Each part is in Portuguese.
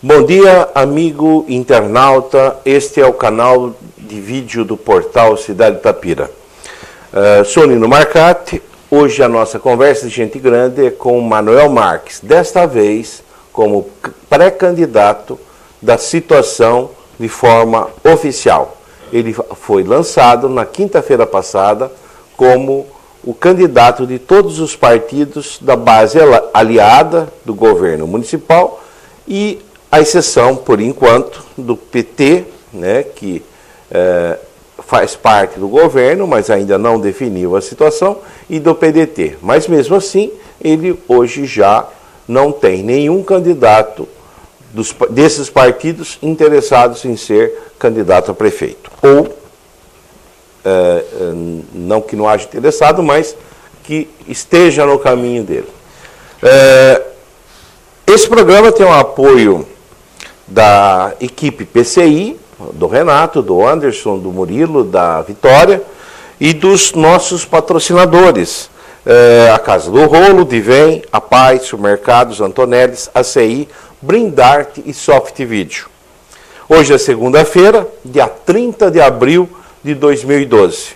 Bom dia, amigo internauta. Este é o canal de vídeo do portal Cidade Itapira. Sou Nino Marcati. Hoje a nossa conversa de gente grande é com Manuel Marques, desta vez como pré-candidato da situação de forma oficial. Ele foi lançado na quinta-feira passada como o candidato de todos os partidos da base aliada do governo municipal e a exceção, por enquanto, do PT, né, que faz parte do governo, mas ainda não definiu a situação, e do PDT. Mas, mesmo assim, ele hoje já não tem nenhum candidato desses partidos interessados em ser candidato a prefeito. Ou, não que não haja interessado, mas que esteja no caminho dele. Esse programa tem o apoio da equipe PCI, do Renato, do Anderson, do Murilo, da Vitória e dos nossos patrocinadores, a Casa do Rolo, Divem, a Paz, Supermercados, Antonellis, ACI, Brindarte e Soft Video. Hoje é segunda-feira, dia 30 de abril de 2012.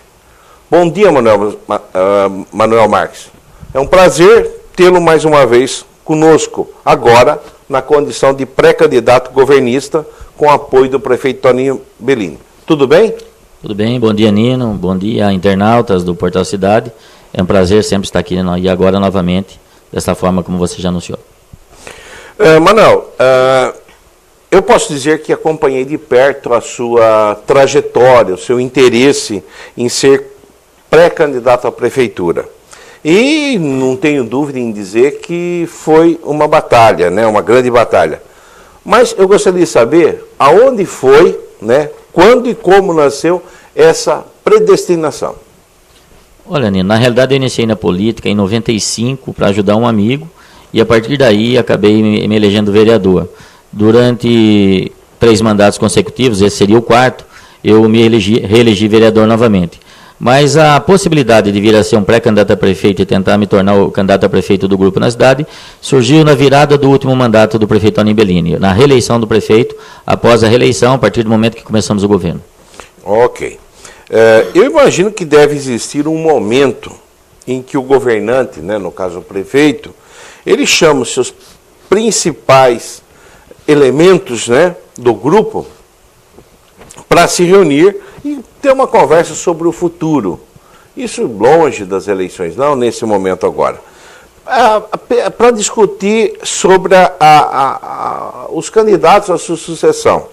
Bom dia, Manuel Marques. É um prazer tê-lo mais uma vez conosco, agora na condição de pré-candidato governista, com apoio do prefeito Toninho Bellini. Tudo bem? Tudo bem, bom dia, Nino, bom dia, internautas do Portal Cidade. É um prazer sempre estar aqui e agora novamente, dessa forma como você já anunciou. Manuel, eu posso dizer que acompanhei de perto a sua trajetória, o seu interesse em ser pré-candidato à prefeitura. E não tenho dúvida em dizer que foi uma batalha, né, uma grande batalha. Mas eu gostaria de saber aonde foi, né, quando e como nasceu essa predestinação. Olha, Nino, na realidade eu iniciei na política em 95 para ajudar um amigo e a partir daí acabei me elegendo vereador. Durante 3 mandatos consecutivos, esse seria o 4º, eu me reelegi vereador novamente. Mas a possibilidade de vir a ser um pré-candidato a prefeito e tentar me tornar o candidato a prefeito do grupo na cidade surgiu na virada do último mandato do prefeito Toninho Bellini, na reeleição do prefeito, após a reeleição, a partir do momento que começamos o governo. Ok. Eu imagino que deve existir um momento em que o governante, né, no caso o prefeito, ele chama os seus principais elementos, né, do grupo para se reunir e ter uma conversa sobre o futuro. Isso longe das eleições, não nesse momento agora. Para discutir sobre os candidatos à sua sucessão.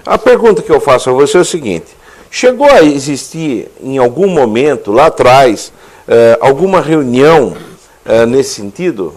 A pergunta que eu faço a você é o seguinte: chegou a existir em algum momento, lá atrás, alguma reunião nesse sentido?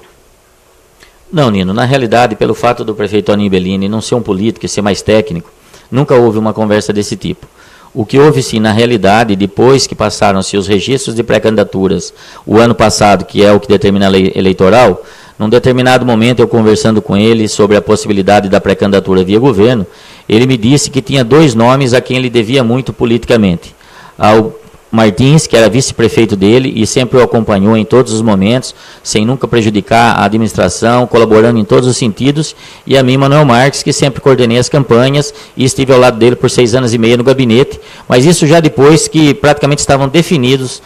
Não, Nino, na realidade, pelo fato do prefeito Toninho Bellini não ser um político e ser mais técnico, nunca houve uma conversa desse tipo. O que houve sim, na realidade, depois que passaram-se os registros de pré-candidaturas, o ano passado, que é o que determina a lei eleitoral, num determinado momento, eu conversando com ele sobre a possibilidade da pré-candidatura via governo, ele me disse que tinha 2 nomes a quem ele devia muito politicamente. Ao Martins, que era vice-prefeito dele e sempre o acompanhou em todos os momentos, sem nunca prejudicar a administração, colaborando em todos os sentidos, e a mim, Manuel Marques, que sempre coordenei as campanhas e estive ao lado dele por 6 anos e meio no gabinete, mas isso já depois que praticamente estavam definidos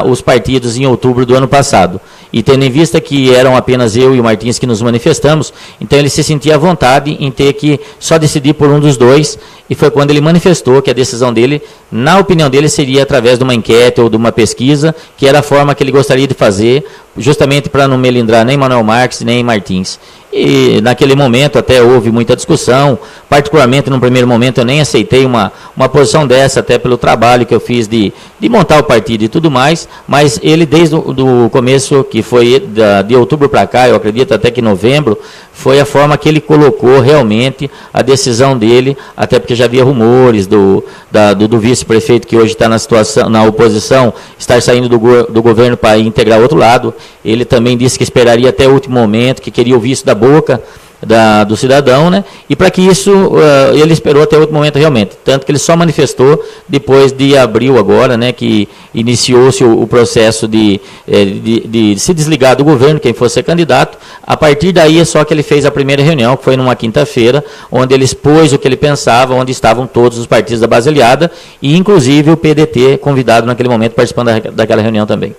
os partidos em outubro do ano passado. E tendo em vista que eram apenas eu e o Martins que nos manifestamos, então ele se sentia à vontade em ter que só decidir por um dos 2, e foi quando ele manifestou que a decisão dele, na opinião dele, seria através de uma enquete ou de uma pesquisa, que era a forma que ele gostaria de fazer, justamente para não melindrar nem Manuel Marques nem Martins. E naquele momento até houve muita discussão, particularmente no primeiro momento eu nem aceitei uma posição dessa, até pelo trabalho que eu fiz de montar o partido e tudo mais, mas ele desde o começo, que foi de outubro para cá, eu acredito até que novembro, foi a forma que ele colocou realmente a decisão dele, até porque já havia rumores do vice-prefeito que hoje está na oposição, estar saindo do governo para integrar outro lado. Ele também disse que esperaria até o último momento, que queria ouvir isso da boca do cidadão, né? E para que isso, ele esperou até outro momento realmente, tanto que ele só manifestou depois de abril agora, né? Que iniciou-se o processo de se desligar do governo, quem fosse ser candidato. A partir daí é só que ele fez a primeira reunião, que foi numa quinta-feira, onde ele expôs o que ele pensava, onde estavam todos os partidos da base aliada, e inclusive o PDT convidado naquele momento participando daquela reunião também.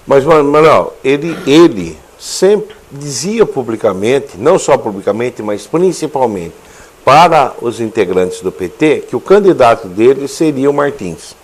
Mas, Manuel, ele sempre dizia publicamente, não só publicamente, mas principalmente para os integrantes do PT, que o candidato dele seria o Martins.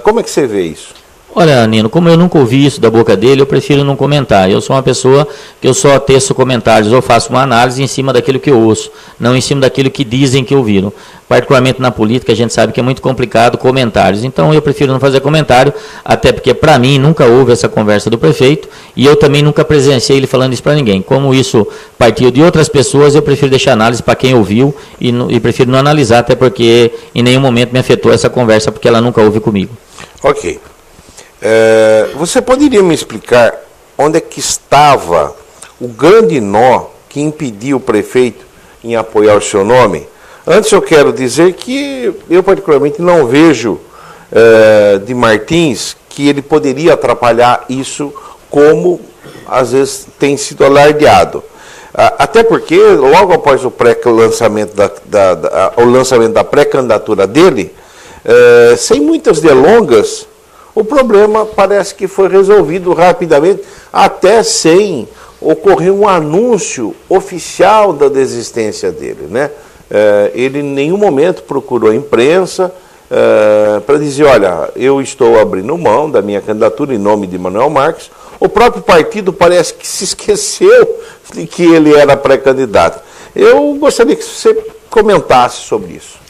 Como é que você vê isso? Olha, Nino, como eu nunca ouvi isso da boca dele, eu prefiro não comentar. Eu sou uma pessoa que eu só teço comentários, ou faço uma análise em cima daquilo que eu ouço, não em cima daquilo que dizem que ouviram. Particularmente na política, a gente sabe que é muito complicado comentários. Então, eu prefiro não fazer comentário, até porque, para mim, nunca houve essa conversa do prefeito, e eu também nunca presenciei ele falando isso para ninguém. Como isso partiu de outras pessoas, eu prefiro deixar análise para quem ouviu, e prefiro não analisar, até porque em nenhum momento me afetou essa conversa, porque ela nunca houve comigo. Ok. Você poderia me explicar onde é que estava o grande nó que impediu o prefeito em apoiar o seu nome? Antes eu quero dizer que eu particularmente não vejo de Martins que ele poderia atrapalhar isso como às vezes tem sido alardeado. Até porque logo após o lançamento da pré-candidatura dele, sem muitas delongas, o problema parece que foi resolvido rapidamente, até sem ocorrer um anúncio oficial da desistência dele, né? Ele em nenhum momento procurou a imprensa para dizer, olha, eu estou abrindo mão da minha candidatura em nome de Manuel Marques. O próprio partido parece que se esqueceu de que ele era pré-candidato. Eu gostaria que você comentasse sobre isso.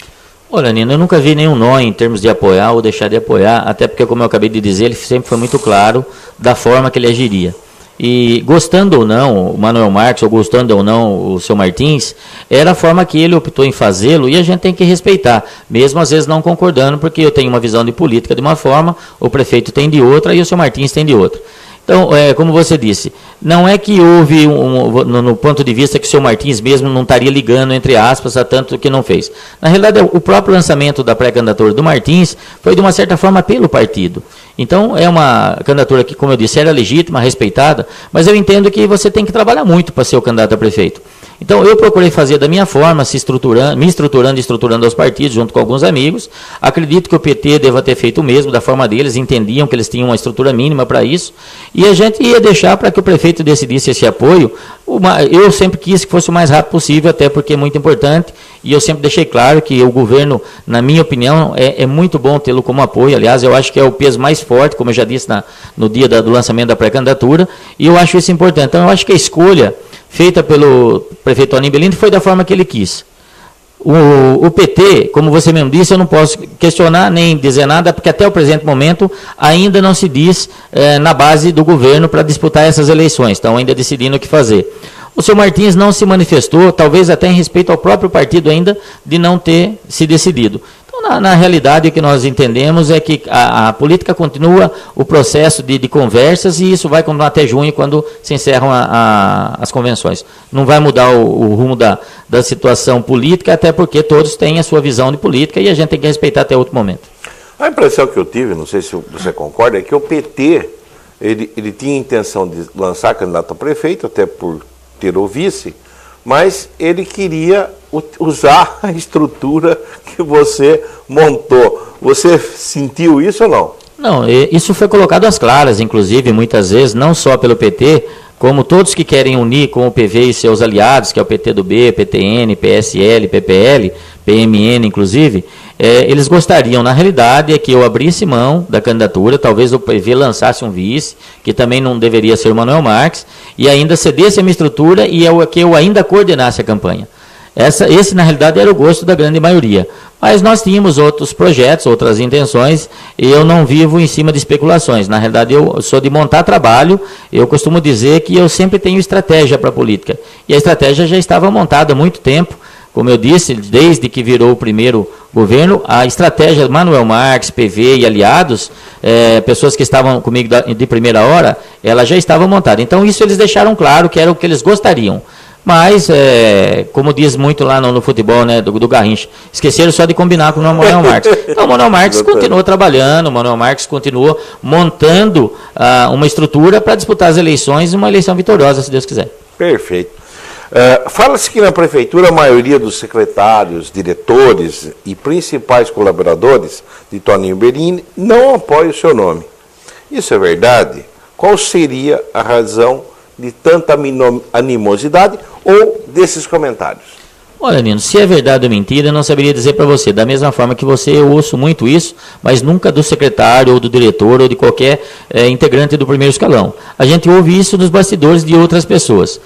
Olha, Nino, eu nunca vi nenhum nó em termos de apoiar ou deixar de apoiar, até porque, como eu acabei de dizer, ele sempre foi muito claro da forma que ele agiria. E gostando ou não o Manuel Marques, ou gostando ou não o seu Martins, era a forma que ele optou em fazê-lo, e a gente tem que respeitar, mesmo às vezes não concordando, porque eu tenho uma visão de política de uma forma, o prefeito tem de outra e o seu Martins tem de outra. Então, como você disse, não é que houve, no ponto de vista que o seu Martins mesmo não estaria ligando, entre aspas, a tanto que não fez. Na realidade, o próprio lançamento da pré-candidatura do Martins foi, de uma certa forma, pelo partido. Então, é uma candidatura que, como eu disse, era legítima, respeitada, mas eu entendo que você tem que trabalhar muito para ser o candidato a prefeito. Então, eu procurei fazer da minha forma, me estruturando e estruturando aos partidos, junto com alguns amigos. Acredito que o PT deva ter feito o mesmo, da forma deles, entendiam que eles tinham uma estrutura mínima para isso, e a gente ia deixar para que o prefeito decidisse esse apoio. Eu sempre quis que fosse o mais rápido possível, até porque é muito importante, e eu sempre deixei claro que o governo, na minha opinião, é muito bom tê-lo como apoio. Aliás, eu acho que é o peso mais forte, como eu já disse no dia do lançamento da pré-candidatura, e eu acho isso importante. Então, eu acho que a escolha feita pelo prefeito Toninho Bellini foi da forma que ele quis. O PT, como você mesmo disse, eu não posso questionar nem dizer nada, porque até o presente momento ainda não se diz na base do governo para disputar essas eleições, estão ainda decidindo o que fazer. O senhor Martins não se manifestou, talvez até em respeito ao próprio partido ainda, de não ter se decidido. Então, na realidade, o que nós entendemos é que a política continua o processo de conversas, e isso vai continuar até junho, quando se encerram as convenções. Não vai mudar o rumo da situação política, até porque todos têm a sua visão de política, e a gente tem que respeitar até outro momento. A impressão que eu tive, não sei se você concorda, é que o PT ele tinha a intenção de lançar candidato a prefeito, até por ter o vice, mas ele queria usar a estrutura que você montou. Você sentiu isso ou não? Não, isso foi colocado às claras, inclusive, muitas vezes, não só pelo PT, como todos que querem unir com o PV e seus aliados, que é o PTdoB, PTN, PSL, PPL, PMN, inclusive, eles gostariam, na realidade, é que eu abrisse mão da candidatura, talvez o PV lançasse um vice, que também não deveria ser o Manuel Marques, e ainda cedesse a minha estrutura e que eu ainda coordenasse a campanha. Esse, na realidade, era o gosto da grande maioria. Mas nós tínhamos outros projetos, outras intenções, e eu não vivo em cima de especulações. Na realidade, eu sou de montar trabalho. Eu costumo dizer que eu sempre tenho estratégia para a política. E a estratégia já estava montada há muito tempo. Como eu disse, desde que virou o primeiro governo, a estratégia Manuel Marques, PV e aliados, pessoas que estavam comigo de primeira hora, ela já estava montada. Então, isso eles deixaram claro que era o que eles gostariam. Mas, como diz muito lá no futebol, né, do Garrincha, esqueceram só de combinar com o Manuel Marques. Então, o Manuel Marques continuou trabalhando, o Manuel Marques continuou montando uma estrutura para disputar as eleições, uma eleição vitoriosa, se Deus quiser. Perfeito. Fala-se que na Prefeitura a maioria dos secretários, diretores e principais colaboradores de Toninho Bellini não apoia o seu nome. Isso é verdade? Qual seria a razão de tanta animosidade ou desses comentários? Olha, Nino, se é verdade ou mentira, eu não saberia dizer para você. Da mesma forma que você, eu ouço muito isso, mas nunca do secretário, ou do diretor, ou de qualquer integrante do primeiro escalão. A gente ouve isso nos bastidores de outras pessoas.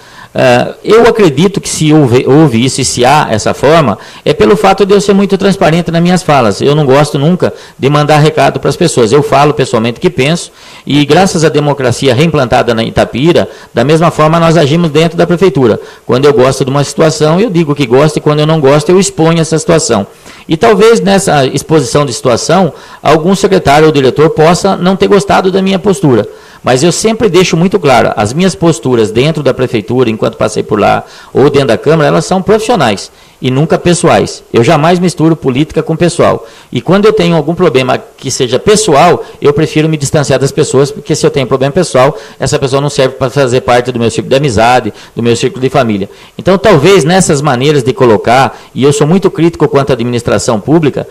Eu acredito que se houve isso e se há essa forma, é pelo fato de eu ser muito transparente nas minhas falas. Eu não gosto nunca de mandar recado para as pessoas. Eu falo pessoalmente o que penso e graças à democracia reimplantada na Itapira, da mesma forma nós agimos dentro da prefeitura. Quando eu gosto de uma situação, eu digo que gosto e quando eu não gosto, eu exponho essa situação. E talvez nessa exposição de situação, algum secretário ou diretor possa não ter gostado da minha postura. Mas eu sempre deixo muito claro, as minhas posturas dentro da prefeitura, enquanto passei por lá, ou dentro da Câmara, elas são profissionais e nunca pessoais. Eu jamais misturo política com pessoal. E quando eu tenho algum problema que seja pessoal, eu prefiro me distanciar das pessoas, porque se eu tenho problema pessoal, essa pessoa não serve para fazer parte do meu círculo de amizade, do meu círculo de família. Então, talvez nessas maneiras de colocar, e eu sou muito crítico quanto à administração pública,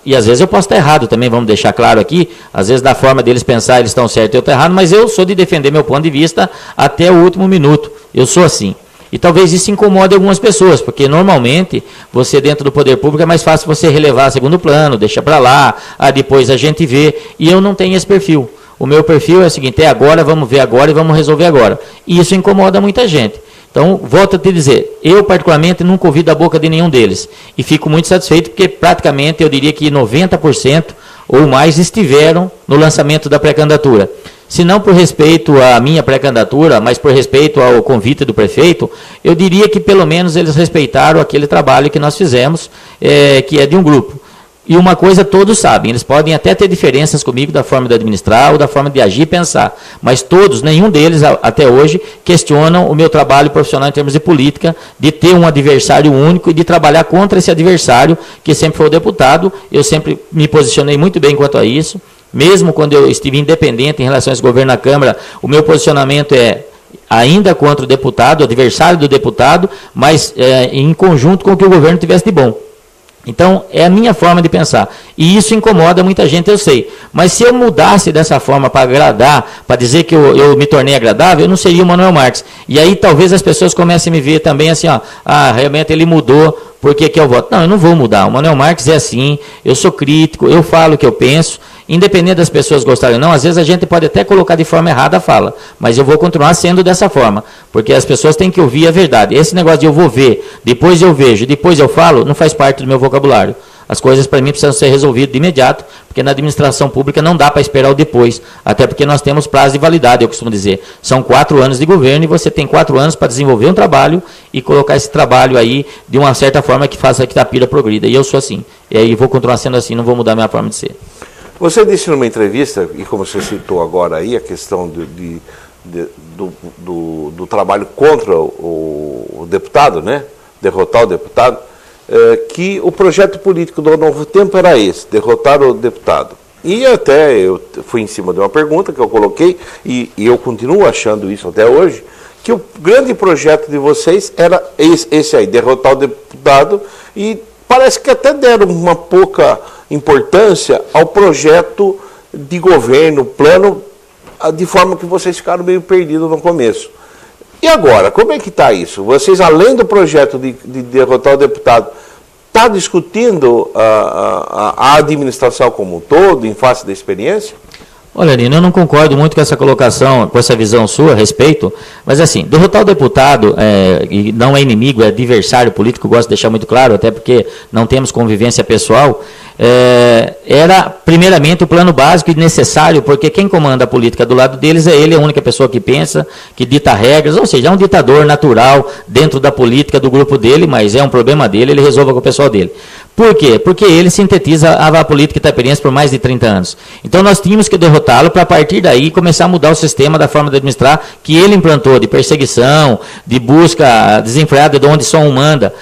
e às vezes eu posso estar errado também, vamos deixar claro aqui, às vezes da forma deles pensar eles estão certos e eu estou errado, mas eu sou de defender meu ponto de vista até o último minuto. Eu sou assim. E talvez isso incomode algumas pessoas, porque normalmente você dentro do poder público é mais fácil você relevar a segundo plano, deixa para lá, depois a gente vê, e eu não tenho esse perfil. O meu perfil é o seguinte, é agora, vamos ver agora e vamos resolver agora. E isso incomoda muita gente. Então, volto a te dizer, eu particularmente nunca ouvi da boca de nenhum deles. E fico muito satisfeito porque praticamente eu diria que 90% ou mais estiveram no lançamento da pré-candidatura. Se não por respeito à minha pré-candidatura, mas por respeito ao convite do prefeito, eu diria que pelo menos eles respeitaram aquele trabalho que nós fizemos, que é de um grupo. E uma coisa todos sabem, eles podem até ter diferenças comigo da forma de administrar ou da forma de agir e pensar, mas todos, nenhum deles até hoje, questionam o meu trabalho profissional em termos de política, de ter um adversário único e de trabalhar contra esse adversário, que sempre foi o deputado. Eu sempre me posicionei muito bem quanto a isso. Mesmo quando eu estive independente em relação a esse governo na Câmara, o meu posicionamento é ainda contra o deputado, o adversário do deputado, mas em conjunto com o que o governo tivesse de bom. Então, é a minha forma de pensar. E isso incomoda muita gente, eu sei. Mas se eu mudasse dessa forma para agradar, para dizer que eu me tornei agradável, eu não seria o Manuel Marques. E aí talvez as pessoas comecem a me ver também assim, realmente ele mudou, por que eu voto? Não, eu não vou mudar. O Manuel Marques é assim, eu sou crítico, eu falo o que eu penso. Independente das pessoas gostarem ou não, às vezes a gente pode até colocar de forma errada a fala, mas eu vou continuar sendo dessa forma, porque as pessoas têm que ouvir a verdade. Esse negócio de eu vou ver, depois eu vejo, depois eu falo, não faz parte do meu vocabulário. As coisas para mim precisam ser resolvidas de imediato, porque na administração pública não dá para esperar o depois, até porque nós temos prazo de validade, eu costumo dizer. São 4 anos de governo e você tem 4 anos para desenvolver um trabalho e colocar esse trabalho aí de uma certa forma que faça que Itapira progrida. E eu sou assim, e aí vou continuar sendo assim, não vou mudar minha forma de ser. Você disse numa entrevista, e como você citou agora aí, a questão do trabalho contra o deputado, né? Derrotar o deputado, que o projeto político do Novo Tempo era esse, derrotar o deputado. E até eu fui em cima de uma pergunta que eu coloquei, e eu continuo achando isso até hoje, que o grande projeto de vocês era esse aí, derrotar o deputado, e parece que até deram uma pouca importância ao projeto de governo, plano, de forma que vocês ficaram meio perdidos no começo. E agora, como é que está isso? Vocês, além do projeto de derrotar o deputado, está discutindo a administração como um todo, em face da experiência? Olha, Nino, eu não concordo muito com essa colocação, com essa visão sua a respeito, mas assim, derrotar o deputado e não é inimigo, é adversário político, gosto de deixar muito claro, até porque não temos convivência pessoal, era primeiramente o plano básico e necessário, porque quem comanda a política do lado deles é ele, a única pessoa que pensa, que dita regras, ou seja, é um ditador natural dentro da política do grupo dele, mas é um problema dele, ele resolva com o pessoal dele. Por quê? Porque ele sintetiza a política itaperiense por mais de 30 anos. Então nós tínhamos que derrotá-lo para, a partir daí, começar a mudar o sistema da forma de administrar que ele implantou, de perseguição, de busca desenfreada de onde só um manda.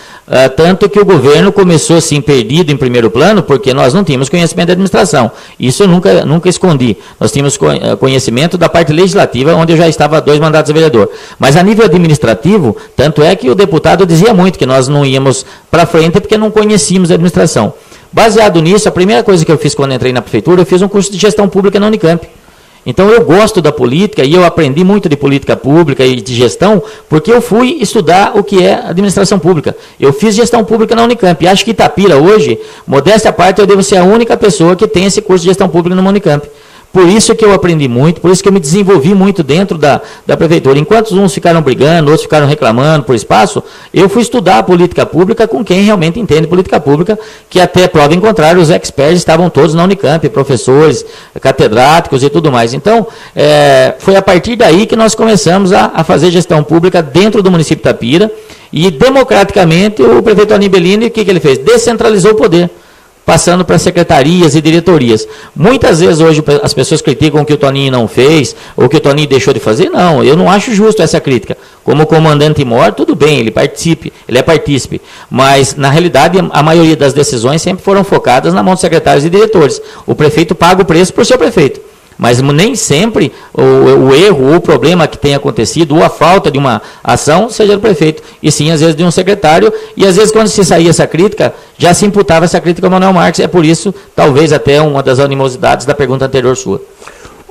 Tanto que o governo começou, sim, perdido em primeiro plano, porque nós não tínhamos conhecimento da administração. Isso eu nunca escondi. Nós tínhamos conhecimento da parte legislativa, onde eu já estava 2 mandatos de vereador. Mas a nível administrativo, tanto é que o deputado dizia muito que nós não íamos para frente porque não conhecíamos a administração. Baseado nisso, a primeira coisa que eu fiz quando entrei na prefeitura, eu fiz um curso de gestão pública na Unicamp. Então eu gosto da política e eu aprendi muito de política pública e de gestão porque eu fui estudar o que é administração pública. Eu fiz gestão pública na Unicamp e acho que Itapira hoje, modéstia à parte, eu devo ser a única pessoa que tem esse curso de gestão pública no Unicamp. Por isso que eu aprendi muito, por isso que eu me desenvolvi muito dentro da prefeitura. Enquanto uns ficaram brigando, outros ficaram reclamando por espaço, eu fui estudar a política pública com quem realmente entende política pública, que até prova em contrário, os experts estavam todos na Unicamp, professores, catedráticos e tudo mais. Então, foi a partir daí que nós começamos a fazer gestão pública dentro do município de Itapira, e democraticamente o prefeito Toninho Bellini, o que ele fez? Descentralizou o poder, passando para secretarias e diretorias. Muitas vezes hoje as pessoas criticam o que o Toninho não fez, ou o que o Toninho deixou de fazer. Não, eu não acho justo essa crítica. Como comandante mor, tudo bem, ele é partícipe. Mas, na realidade, a maioria das decisões sempre foram focadas na mão dos secretários e diretores. O prefeito paga o preço por ser prefeito. Mas nem sempre o erro ou o problema que tem acontecido, ou a falta de uma ação, seja do prefeito, e sim, às vezes, de um secretário, e às vezes, quando se saía essa crítica, já se imputava essa crítica ao Manuel Marques. É por isso, talvez, até uma das animosidades da pergunta anterior sua.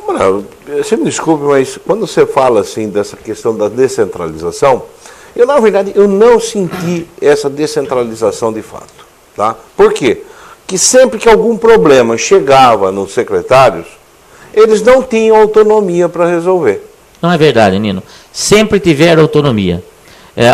Manuel, você me desculpe, mas quando você fala assim dessa questão da descentralização, na verdade, eu não senti essa descentralização de fato. Tá? Por quê? Que sempre que algum problema chegava nos secretários, eles não tinham autonomia para resolver. Não é verdade, Nino. Sempre tiveram autonomia.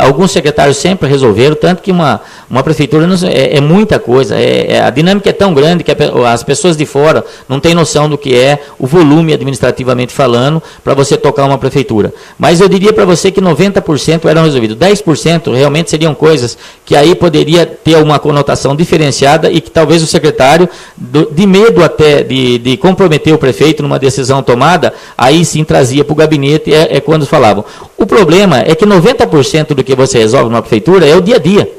Alguns secretários sempre resolveram, tanto que uma prefeitura é muita coisa. A dinâmica é tão grande que as pessoas de fora não têm noção do que é o volume administrativamente falando para você tocar uma prefeitura. Mas eu diria para você que 90% eram resolvidos. 10% realmente seriam coisas que aí poderia ter uma conotação diferenciada e que talvez o secretário, de medo até de comprometer o prefeito numa decisão tomada, aí sim trazia para o gabinete, quando falavam. O problema é que 90% do que você resolve numa prefeitura é o dia a dia.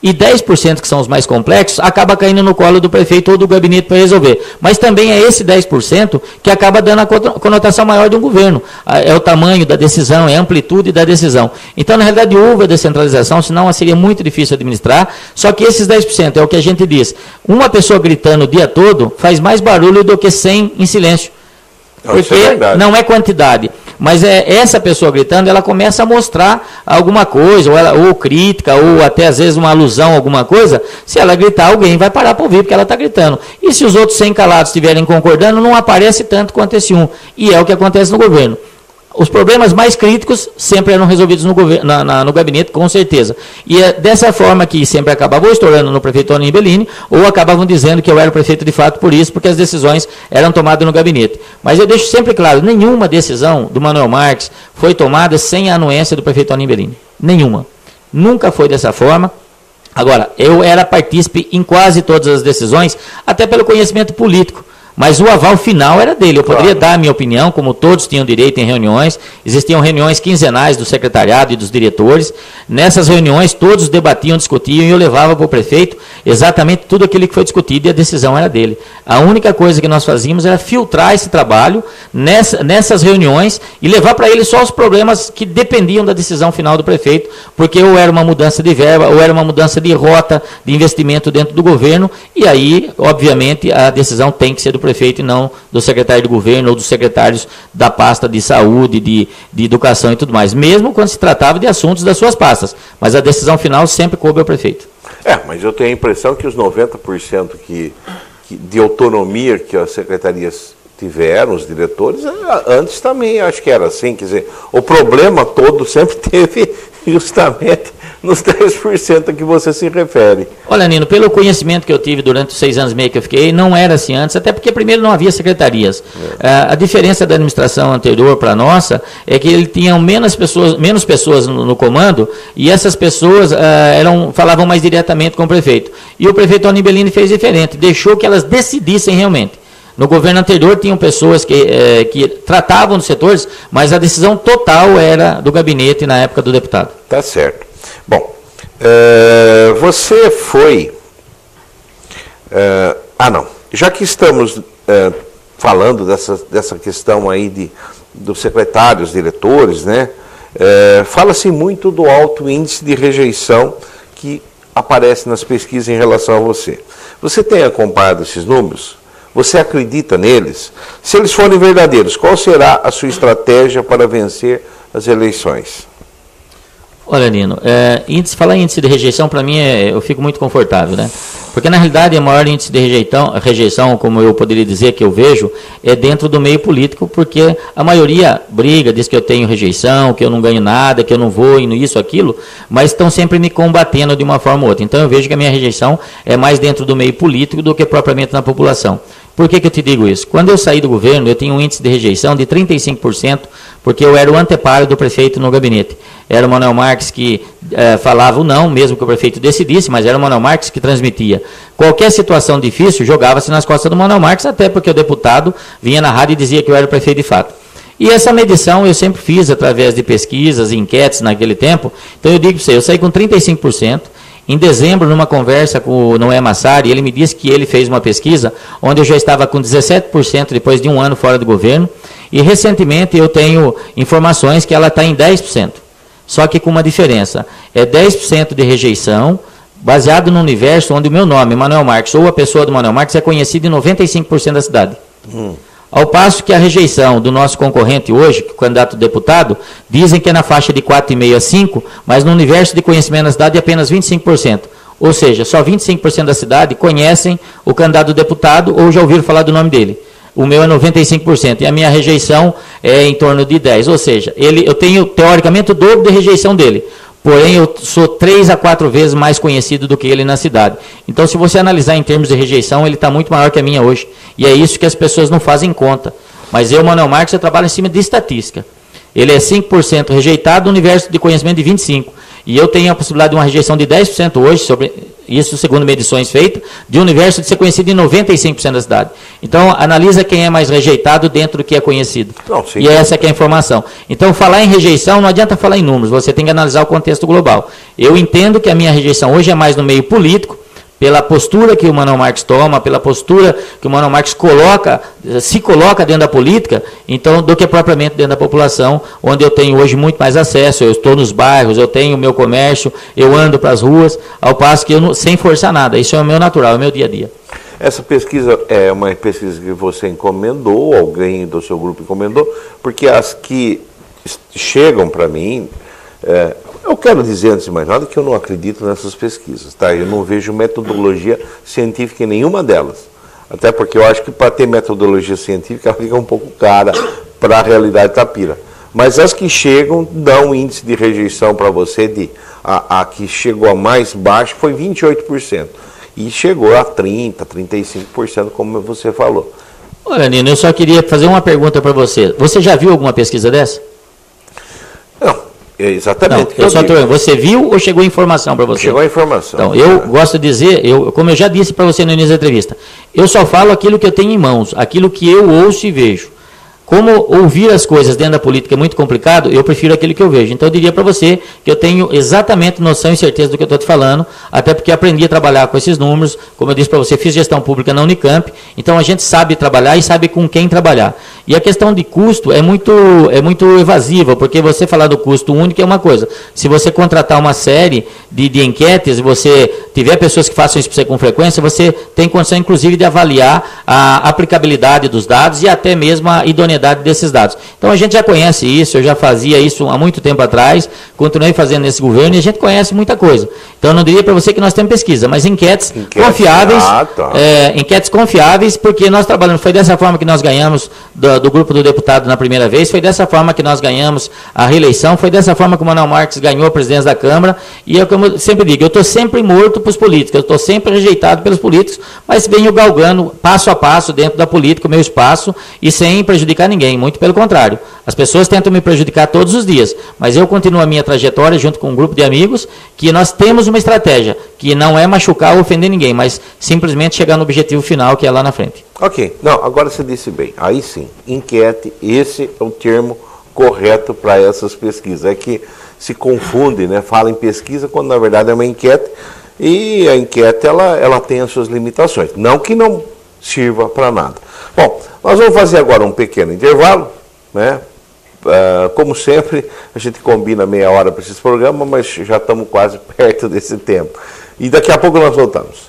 E 10%, que são os mais complexos, acaba caindo no colo do prefeito ou do gabinete para resolver. Mas também é esse 10% que acaba dando a conotação maior de um governo. É o tamanho da decisão, é a amplitude da decisão. Então, na realidade, houve a descentralização, senão seria muito difícil administrar. Só que esses 10% é o que a gente diz. Uma pessoa gritando o dia todo faz mais barulho do que 100 em silêncio. Porque não é quantidade. Mas essa pessoa gritando, ela começa a mostrar alguma coisa, ou crítica, ou até às vezes uma alusão a alguma coisa. Se ela gritar, alguém vai parar para ouvir, porque ela está gritando. E se os outros 100 calados estiverem concordando, não aparece tanto quanto esse um. E é o que acontece no governo. Os problemas mais críticos sempre eram resolvidos no gabinete, com certeza. E é dessa forma que sempre acabavam estourando no prefeito Toninho Bellini, ou acabavam dizendo que eu era o prefeito de fato por isso, porque as decisões eram tomadas no gabinete. Mas eu deixo sempre claro, nenhuma decisão do Manuel Marques foi tomada sem a anuência do prefeito Toninho Bellini. Nenhuma. Nunca foi dessa forma. Agora, eu era partícipe em quase todas as decisões, até pelo conhecimento político. Mas o aval final era dele. Eu poderia dar a minha opinião, como todos tinham direito em reuniões. Existiam reuniões quinzenais do secretariado e dos diretores. Nessas reuniões, todos debatiam, discutiam, e eu levava para o prefeito exatamente tudo aquilo que foi discutido, e a decisão era dele. A única coisa que nós fazíamos era filtrar esse trabalho nessas reuniões e levar para ele só os problemas que dependiam da decisão final do prefeito, porque ou era uma mudança de verba, ou era uma mudança de rota de investimento dentro do governo, e aí, obviamente, a decisão tem que ser do prefeito e não do secretário de governo ou dos secretários da pasta de saúde, de educação e tudo mais, mesmo quando se tratava de assuntos das suas pastas, mas a decisão final sempre coube ao prefeito. Mas eu tenho a impressão que os 90% de autonomia que as secretarias tiveram, os diretores, antes também acho que era assim, quer dizer, o problema todo sempre teve justamente nos 10% a que você se refere. Olha, Nino, pelo conhecimento que eu tive durante os 6 anos e meio que eu fiquei, não era assim antes, até porque primeiro não havia secretarias. A diferença da administração anterior para a nossa é que ele tinha menos pessoas no comando, e essas pessoas falavam mais diretamente com o prefeito. E o prefeito Tony Bellini fez diferente, deixou que elas decidissem realmente. No governo anterior tinham pessoas que tratavam dos setores, mas a decisão total era do gabinete na época do deputado. Tá certo. Bom, você foi... já que estamos falando dessa questão aí dos secretários, diretores, né? Fala-se muito do alto índice de rejeição que aparece nas pesquisas em relação a você. Você tem acompanhado esses números? Você acredita neles? Se eles forem verdadeiros, qual será a sua estratégia para vencer as eleições? Olha, Nino, falar em índice de rejeição, para mim, eu fico muito confortável, né? Porque, na realidade, o maior índice de rejeição, como eu poderia dizer que eu vejo, é dentro do meio político, porque a maioria briga, diz que eu tenho rejeição, que eu não ganho nada, que eu não vou, isso, aquilo, mas estão sempre me combatendo de uma forma ou outra. Então, eu vejo que a minha rejeição é mais dentro do meio político do que propriamente na população. Por que eu te digo isso? Quando eu saí do governo, eu tinha um índice de rejeição de 35%, porque eu era o anteparo do prefeito no gabinete. Era o Manuel Marques que falava o não, mesmo que o prefeito decidisse, mas era o Manuel Marques que transmitia. Qualquer situação difícil jogava-se nas costas do Manuel Marques, até porque o deputado vinha na rádio e dizia que eu era o prefeito de fato. E essa medição eu sempre fiz através de pesquisas, enquetes naquele tempo. Então eu digo para você, eu saí com 35%. Em dezembro, numa conversa com o Noé Massari, ele me disse que ele fez uma pesquisa onde eu já estava com 17% depois de um ano fora do governo, e recentemente eu tenho informações que ela está em 10%, só que com uma diferença, é 10% de rejeição, baseado no universo onde o meu nome, Manuel Marques, ou a pessoa do Manuel Marques, é conhecida em 95% da cidade. Ao passo que a rejeição do nosso concorrente hoje, que é o candidato a deputado, dizem que é na faixa de 4,5% a 5%, mas no universo de conhecimento da cidade é apenas 25%. Ou seja, só 25% da cidade conhecem o candidato a deputado ou já ouviram falar do nome dele. O meu é 95% e a minha rejeição é em torno de 10%. Ou seja, eu tenho, teoricamente, o dobro de rejeição dele. Porém, eu sou 3 a 4 vezes mais conhecido do que ele na cidade. Então, se você analisar em termos de rejeição, ele está muito maior que a minha hoje. E é isso que as pessoas não fazem conta. Mas eu, Manuel Marques, eu trabalho em cima de estatística. Ele é 5% rejeitado no universo de conhecimento de 25%. E eu tenho a possibilidade de uma rejeição de 10% hoje, sobre isso segundo medições feitas, de um universo de ser conhecido em 95% da cidade. Então, analisa quem é mais rejeitado dentro do que é conhecido. Não, e essa que é a informação. Então, falar em rejeição não adianta falar em números, você tem que analisar o contexto global. Eu entendo que a minha rejeição hoje é mais no meio político, pela postura que o Manuel Marques toma, pela postura que o Manuel Marques se coloca dentro da política, então, do que propriamente dentro da população, onde eu tenho hoje muito mais acesso. Eu estou nos bairros, eu tenho o meu comércio, eu ando para as ruas, ao passo que eu sem forçar nada. Isso é o meu natural, é o meu dia a dia. Essa pesquisa é uma pesquisa que você encomendou, alguém do seu grupo encomendou, porque as que chegam para mim... eu quero dizer, antes de mais nada, que eu não acredito nessas pesquisas, tá? Eu não vejo metodologia científica em nenhuma delas. Até porque eu acho que para ter metodologia científica ela fica um pouco cara para a realidade tapira. Mas as que chegam dão um índice de rejeição para você, a que chegou a mais baixo foi 28%. E chegou a 30%, 35%, como você falou. Olha, Nino, eu só queria fazer uma pergunta para você. Você já viu alguma pesquisa dessa? Não. Exatamente. Não, você viu ou chegou a informação para você? Chegou a informação. Então, eu gosto de dizer, como eu já disse para você no início da entrevista, eu só falo aquilo que eu tenho em mãos, aquilo que eu ouço e vejo. Como ouvir as coisas dentro da política é muito complicado, eu prefiro aquilo que eu vejo. Então eu diria para você que eu tenho exatamente noção e certeza do que eu estou te falando, até porque aprendi a trabalhar com esses números. Como eu disse para você, fiz gestão pública na Unicamp, então a gente sabe trabalhar e sabe com quem trabalhar. E a questão de custo é muito evasiva, porque você falar do custo único é uma coisa. Se você contratar uma série de enquetes, você tiver pessoas que façam isso para você com frequência, você tem condição inclusive de avaliar a aplicabilidade dos dados e até mesmo a idoneidade erroneidade desses dados. Então a gente já conhece isso, eu já fazia isso há muito tempo atrás, continuei fazendo nesse governo e a gente conhece muita coisa. Então eu não diria para você que nós temos pesquisa, mas enquetes confiáveis, enquetes confiáveis, porque nós trabalhamos, foi dessa forma que nós ganhamos do grupo do deputado na primeira vez, foi dessa forma que nós ganhamos a reeleição, foi dessa forma que o Manuel Marques ganhou a presidência da Câmara, e é como eu sempre digo, eu estou sempre morto para os políticos, eu estou sempre rejeitado pelos políticos, mas venho galgando passo a passo dentro da política, o meu espaço, e sem prejudicar ninguém, muito pelo contrário. As pessoas tentam me prejudicar todos os dias, mas eu continuo a minha trajetória junto com um grupo de amigos, que nós temos uma estratégia, que não é machucar ou ofender ninguém, mas simplesmente chegar no objetivo final, que é lá na frente. Ok, não, agora você disse bem, aí sim, enquete, esse é o termo correto para essas pesquisas, é que se confunde, né? Fala em pesquisa quando na verdade é uma enquete, e a enquete ela tem as suas limitações, não que não sirva para nada. Bom, nós vamos fazer agora um pequeno intervalo, né? Como sempre, a gente combina meia hora para esses programas, mas já estamos quase perto desse tempo. E daqui a pouco nós voltamos.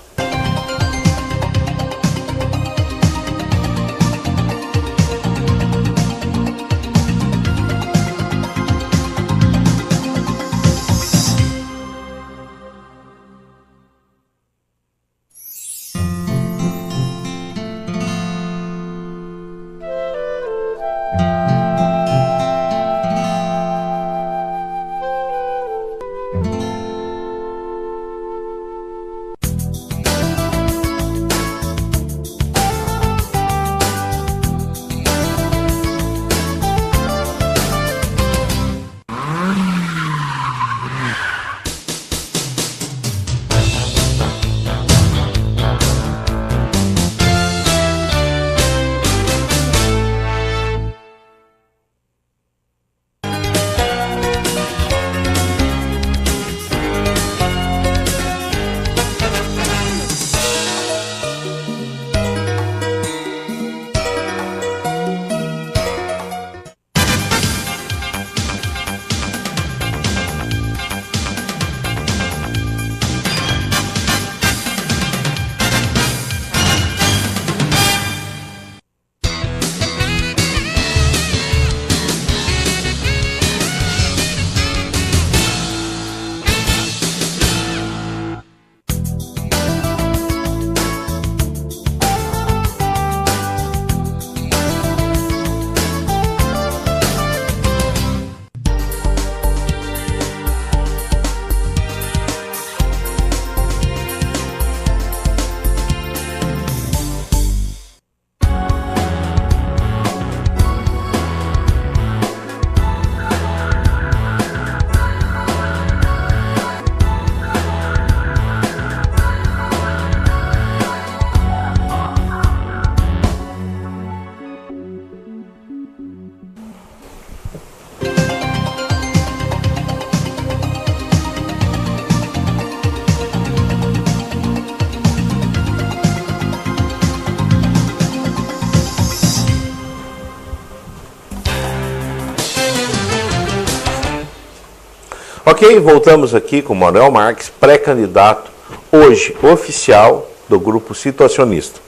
Ok, voltamos aqui com o Manuel Marques, pré-candidato, hoje oficial do Grupo Situacionista.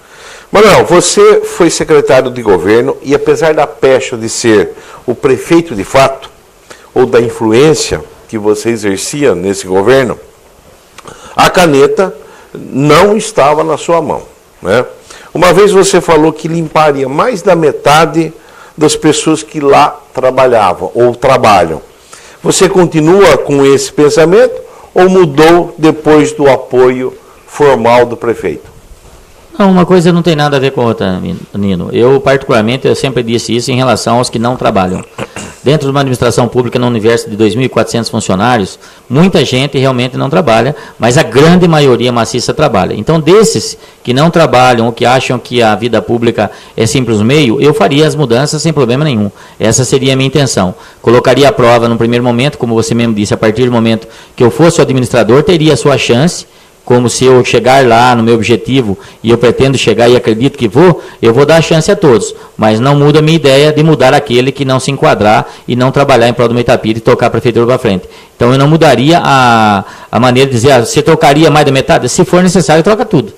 Manuel, você foi secretário de governo e apesar da pecha de ser o prefeito de fato, ou da influência que você exercia nesse governo, a caneta não estava na sua mão, né? Uma vez você falou que limparia mais da metade das pessoas que lá trabalhavam ou trabalham. Você continua com esse pensamento ou mudou depois do apoio formal do prefeito? Não, uma coisa não tem nada a ver com a outra, Nino. Eu, particularmente, eu sempre disse isso em relação aos que não trabalham. Dentro de uma administração pública, no universo de 2.400 funcionários, muita gente realmente não trabalha, mas a grande maioria maciça trabalha. Então, desses que não trabalham ou que acham que a vida pública é simples meio, eu faria as mudanças sem problema nenhum. Essa seria a minha intenção. Colocaria a prova no primeiro momento, como você mesmo disse, a partir do momento que eu fosse o administrador, teria a sua chance, como se eu chegar lá no meu objetivo, e eu pretendo chegar e acredito que vou, eu vou dar a chance a todos, mas não muda a minha ideia de mudar aquele que não se enquadrar e não trabalhar em prol do Itapira e tocar a prefeitura para frente. Então eu não mudaria a maneira de dizer, você trocaria mais da metade? Se for necessário, troca tudo.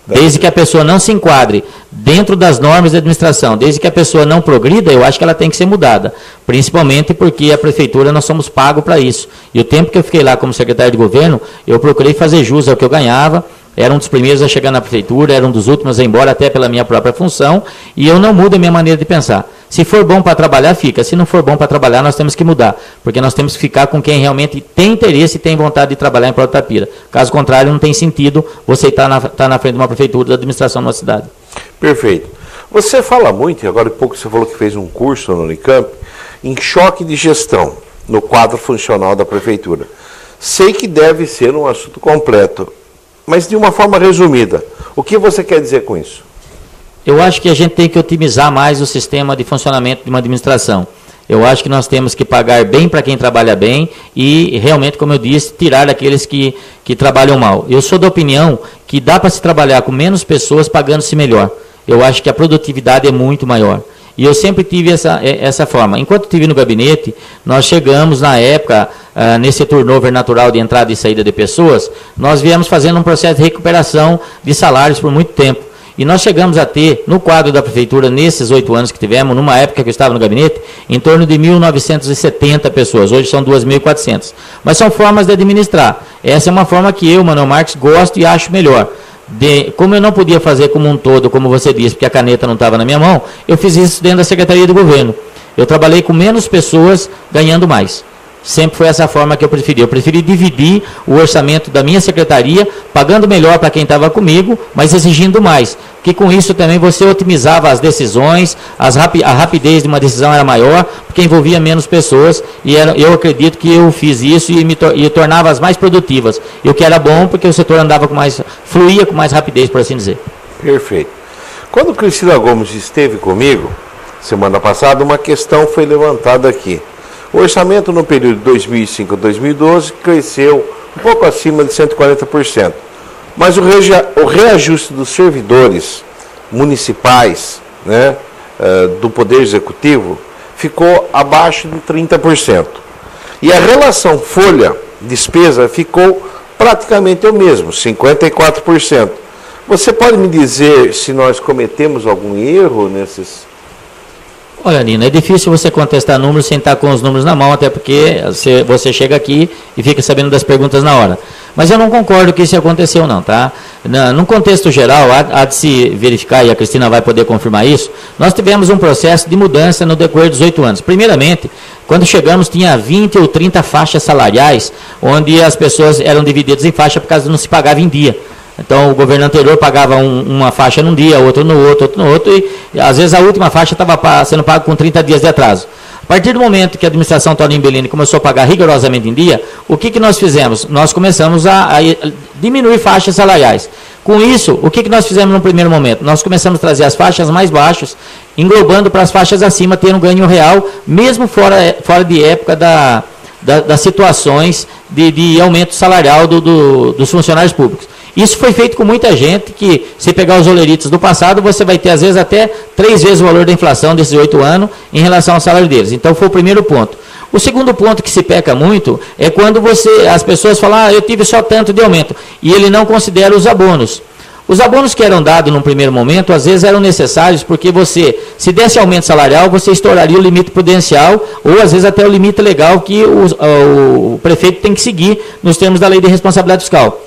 Desde que a pessoa não se enquadre dentro das normas da administração, desde que a pessoa não progrida, eu acho que ela tem que ser mudada. Principalmente porque a prefeitura, nós somos pagos para isso. E o tempo que eu fiquei lá como secretário de governo, eu procurei fazer jus ao que eu ganhava, era um dos primeiros a chegar na prefeitura, era um dos últimos a ir embora, até pela minha própria função, e eu não mudo a minha maneira de pensar. Se for bom para trabalhar, fica. Se não for bom para trabalhar, nós temos que mudar, porque nós temos que ficar com quem realmente tem interesse e tem vontade de trabalhar em prol de Itapira. Caso contrário, não tem sentido você estar na frente de uma prefeitura, da administração de uma cidade. Perfeito. Você fala muito, e agora há pouco você falou que fez um curso no Unicamp, em choque de gestão, no quadro funcional da prefeitura. Sei que deve ser um assunto completo, mas de uma forma resumida. O que você quer dizer com isso? Eu acho que a gente tem que otimizar mais o sistema de funcionamento de uma administração. Eu acho que nós temos que pagar bem para quem trabalha bem e, realmente, como eu disse, tirar daqueles que trabalham mal. Eu sou da opinião que dá para se trabalhar com menos pessoas pagando-se melhor. Eu acho que a produtividade é muito maior. E eu sempre tive essa forma. Enquanto estive no gabinete, nós chegamos, na época, nesse turnover natural de entrada e saída de pessoas, nós viemos fazendo um processo de recuperação de salários por muito tempo. E nós chegamos a ter, no quadro da prefeitura, nesses 8 anos que tivemos, numa época que eu estava no gabinete, em torno de 1.970 pessoas. Hoje são 2.400. Mas são formas de administrar. Essa é uma forma que eu, Manuel Marques, gosto e acho melhor. Como eu não podia fazer como um todo, como você disse, porque a caneta não estava na minha mão, eu fiz isso dentro da Secretaria do Governo. Eu trabalhei com menos pessoas, ganhando mais. Sempre foi essa forma que eu preferi. Eu preferi dividir o orçamento da minha secretaria, pagando melhor para quem estava comigo, mas exigindo mais. Porque com isso também você otimizava as decisões, a rapidez de uma decisão era maior, porque envolvia menos pessoas, e eu acredito que eu fiz isso e tornava as mais produtivas. E o que era bom, porque o setor andava fluía com mais rapidez, por assim dizer. Perfeito. Quando Cristina Gomes esteve comigo, semana passada, uma questão foi levantada aqui. O orçamento no período de 2005 a 2012 cresceu um pouco acima de 140%. Mas o reajuste dos servidores municipais, né, do Poder Executivo ficou abaixo de 30%. E a relação folha-despesa ficou praticamente o mesmo, 54%. Você pode me dizer se nós cometemos algum erro nesses... Olha, Nina, é difícil você contestar números sem estar com os números na mão, até porque você chega aqui e fica sabendo das perguntas na hora. Mas eu não concordo que isso aconteceu não, tá? Num contexto geral, há de se verificar, e a Cristina vai poder confirmar isso, nós tivemos um processo de mudança no decorrer dos 8 anos. Primeiramente, quando chegamos, tinha 20 ou 30 faixas salariais, onde as pessoas eram divididas em faixa por causa de não se pagava em dia. Então, o governo anterior pagava uma faixa num dia, outro no outro, e às vezes a última faixa estava sendo paga com 30 dias de atraso. A partir do momento que a administração Toninho Bellini começou a pagar rigorosamente em dia, o que nós fizemos? Nós começamos a diminuir faixas salariais. Com isso, o que nós fizemos no primeiro momento? Nós começamos a trazer as faixas mais baixas, englobando para as faixas acima, tendo um ganho real, mesmo fora de época das situações de aumento salarial dos funcionários públicos. Isso foi feito com muita gente, que se pegar os oleritos do passado, você vai ter às vezes até 3 vezes o valor da inflação desses 8 anos em relação ao salário deles. Então foi o primeiro ponto. O segundo ponto que se peca muito é quando as pessoas falam, eu tive só tanto de aumento, e ele não considera os abonos. Os abonos que eram dados num primeiro momento, às vezes eram necessários, porque se desse aumento salarial, você estouraria o limite prudencial, ou às vezes até o limite legal que o prefeito tem que seguir nos termos da lei de responsabilidade fiscal.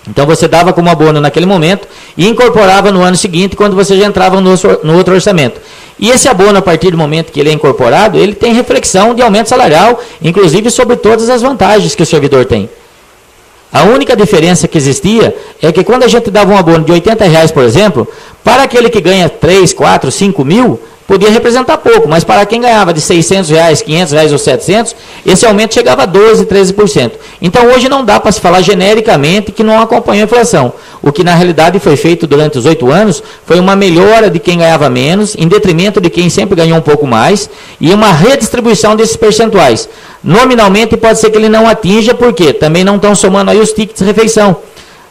Então você dava como abono naquele momento e incorporava no ano seguinte, quando você já entrava no outro orçamento. E esse abono, a partir do momento que ele é incorporado, ele tem reflexão de aumento salarial, inclusive sobre todas as vantagens que o servidor tem. A única diferença que existia é que quando a gente dava um abono de R$80, por exemplo, para aquele que ganha 3, 4, 5 mil, podia representar pouco, mas para quem ganhava de R$600, R$500 ou 700, esse aumento chegava a 12%, 13%. Então hoje não dá para se falar genericamente que não acompanhou a inflação. O que na realidade foi feito durante os 8 anos foi uma melhora de quem ganhava menos, em detrimento de quem sempre ganhou um pouco mais, e uma redistribuição desses percentuais. Nominalmente pode ser que ele não atinja, porque também não estão somando aí os tickets de refeição.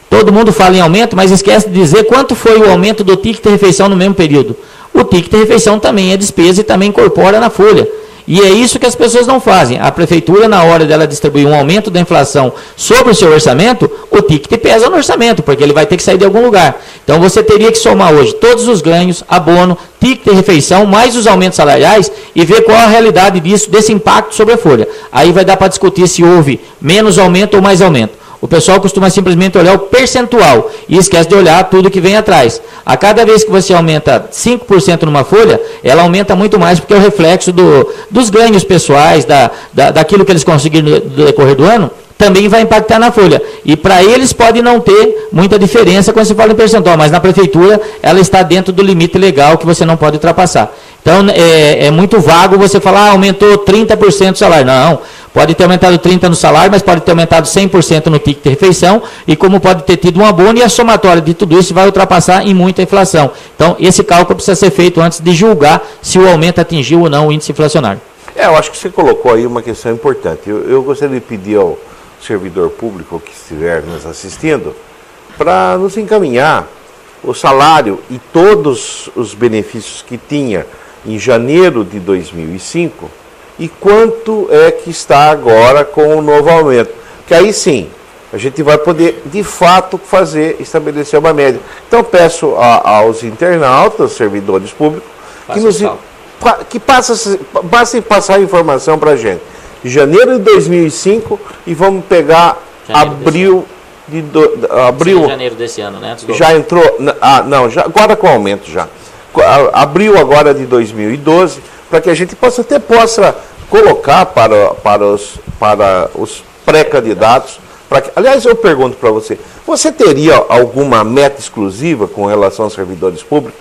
Todo mundo fala em aumento, mas esquece de dizer quanto foi o aumento do ticket de refeição no mesmo período. O ticket de refeição também é despesa e também incorpora na folha. E é isso que as pessoas não fazem. A prefeitura, na hora dela distribuir um aumento da inflação sobre o seu orçamento, o ticket pesa no orçamento, porque ele vai ter que sair de algum lugar. Então você teria que somar hoje todos os ganhos, abono, ticket de refeição, mais os aumentos salariais e ver qual a realidade disso, desse impacto sobre a folha. Aí vai dar para discutir se houve menos aumento ou mais aumento. O pessoal costuma simplesmente olhar o percentual e esquece de olhar tudo que vem atrás. A cada vez que você aumenta 5% numa folha, ela aumenta muito mais porque é o reflexo dos ganhos pessoais, daquilo que eles conseguiram no decorrer do ano, também vai impactar na folha. E para eles pode não ter muita diferença quando se fala em percentual, mas na prefeitura ela está dentro do limite legal que você não pode ultrapassar. Então é muito vago você falar, aumentou 30% o salário. Não, pode ter aumentado 30% no salário, mas pode ter aumentado 100% no ticket de refeição, e como pode ter tido um abono, e a somatória de tudo isso vai ultrapassar em muita inflação. Então esse cálculo precisa ser feito antes de julgar se o aumento atingiu ou não o índice inflacionário. Eu acho que você colocou aí uma questão importante. Eu gostaria de pedir ao servidor público que estiver nos assistindo para nos encaminhar o salário e todos os benefícios que tinha em janeiro de 2005 e quanto é que está agora com o novo aumento. Que aí sim, a gente vai poder de fato estabelecer uma média. Então peço aos internautas, servidores públicos, que passem passar a informação para a gente. Janeiro de 2005 e vamos pegar abril de janeiro desse ano, né? Já entrou, agora com aumento já. Abril agora de 2012, para que a gente possa colocar para os pré-candidatos. Aliás, eu pergunto para você teria alguma meta exclusiva com relação aos servidores públicos?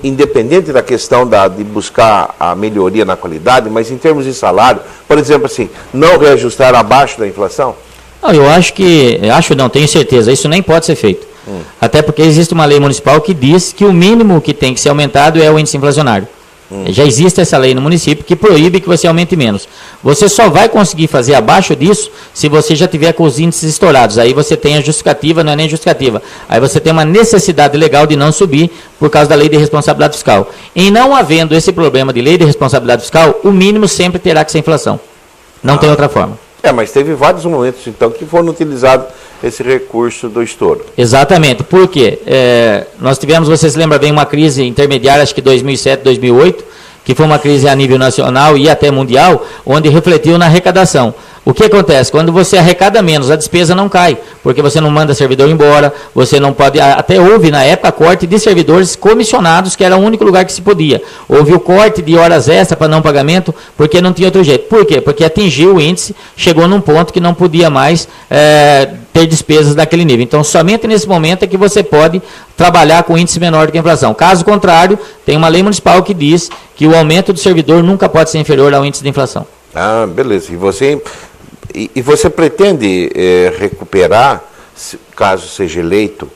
Independente da questão de buscar a melhoria na qualidade, mas em termos de salário, por exemplo, assim, não reajustar abaixo da inflação? Não, tenho certeza, isso nem pode ser feito. Até porque existe uma lei municipal que diz que o mínimo que tem que ser aumentado é o índice inflacionário. Já existe essa lei no município que proíbe que você aumente menos. Você só vai conseguir fazer abaixo disso se você já tiver com os índices estourados. Aí você tem a justificativa, não é nem justificativa. Aí você tem uma necessidade legal de não subir por causa da lei de responsabilidade fiscal. Em não havendo esse problema de lei de responsabilidade fiscal, o mínimo sempre terá que ser inflação. Não tem outra forma. Mas teve vários momentos, então, que foram utilizados esse recurso do estouro. Exatamente. Por quê? Nós tivemos, você se lembra bem, uma crise intermediária, acho que 2007, 2008, que foi uma crise a nível nacional e até mundial, onde refletiu na arrecadação. O que acontece? Quando você arrecada menos, a despesa não cai, porque você não manda servidor embora, você não pode... Até houve, na época, corte de servidores comissionados, que era o único lugar que se podia. Houve o corte de horas extras para não pagamento, porque não tinha outro jeito. Por quê? Porque atingiu o índice, chegou num ponto que não podia mais ter despesas daquele nível. Então, somente nesse momento é que você pode trabalhar com índice menor do que a inflação. Caso contrário, tem uma lei municipal que diz que o aumento do servidor nunca pode ser inferior ao índice de inflação. Beleza. E você pretende recuperar, caso seja eleito,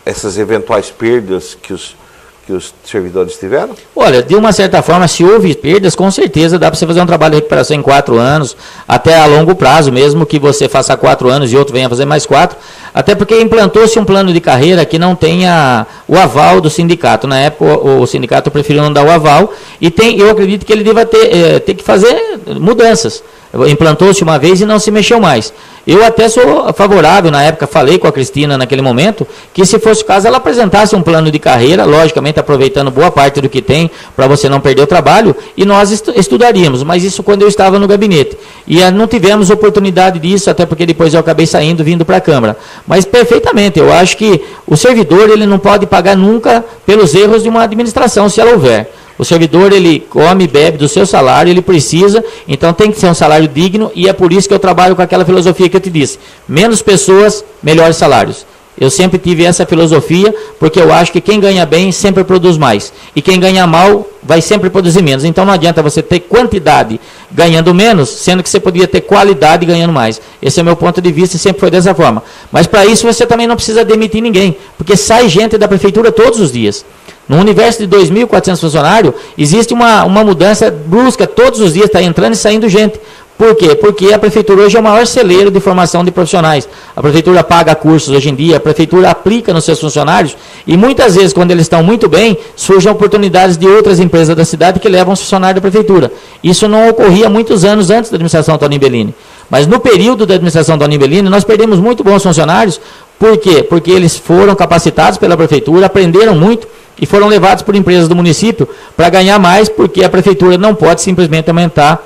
essas eventuais perdas que os servidores tiveram? Olha, de uma certa forma, se houve perdas, com certeza dá para você fazer um trabalho de recuperação em 4 anos, até a longo prazo, mesmo que você faça 4 anos e outro venha fazer mais 4, até porque implantou-se um plano de carreira que não tenha o aval do sindicato. Na época, o sindicato preferiu não dar o aval, e eu acredito que ele deva ter que fazer mudanças. Implantou-se uma vez e não se mexeu mais. Eu até sou favorável, na época falei com a Cristina naquele momento, que se fosse o caso ela apresentasse um plano de carreira, logicamente aproveitando boa parte do que tem, para você não perder o trabalho, e nós estudaríamos, mas isso quando eu estava no gabinete. E não tivemos oportunidade disso, até porque depois eu acabei vindo para a Câmara. Mas perfeitamente, eu acho que o servidor ele não pode pagar nunca pelos erros de uma administração, se ela houver. O servidor, ele come e bebe do seu salário, ele precisa, então tem que ser um salário digno, e é por isso que eu trabalho com aquela filosofia que eu te disse. Menos pessoas, melhores salários. Eu sempre tive essa filosofia, porque eu acho que quem ganha bem sempre produz mais. E quem ganha mal vai sempre produzir menos. Então não adianta você ter quantidade ganhando menos, sendo que você poderia ter qualidade ganhando mais. Esse é o meu ponto de vista e sempre foi dessa forma. Mas para isso você também não precisa demitir ninguém, porque sai gente da prefeitura todos os dias. No universo de 2.400 funcionários, existe uma mudança brusca, todos os dias está entrando e saindo gente. Por quê? Porque a Prefeitura hoje é o maior celeiro de formação de profissionais. A Prefeitura paga cursos hoje em dia, a Prefeitura aplica nos seus funcionários e muitas vezes, quando eles estão muito bem, surgem oportunidades de outras empresas da cidade que levam os funcionários da Prefeitura. Isso não ocorria muitos anos antes da administração Toninho Bellini. Mas no período da administração Toninho Bellini, nós perdemos muito bons funcionários. Por quê? Porque eles foram capacitados pela Prefeitura, aprenderam muito e foram levados por empresas do município para ganhar mais, porque a Prefeitura não pode simplesmente aumentar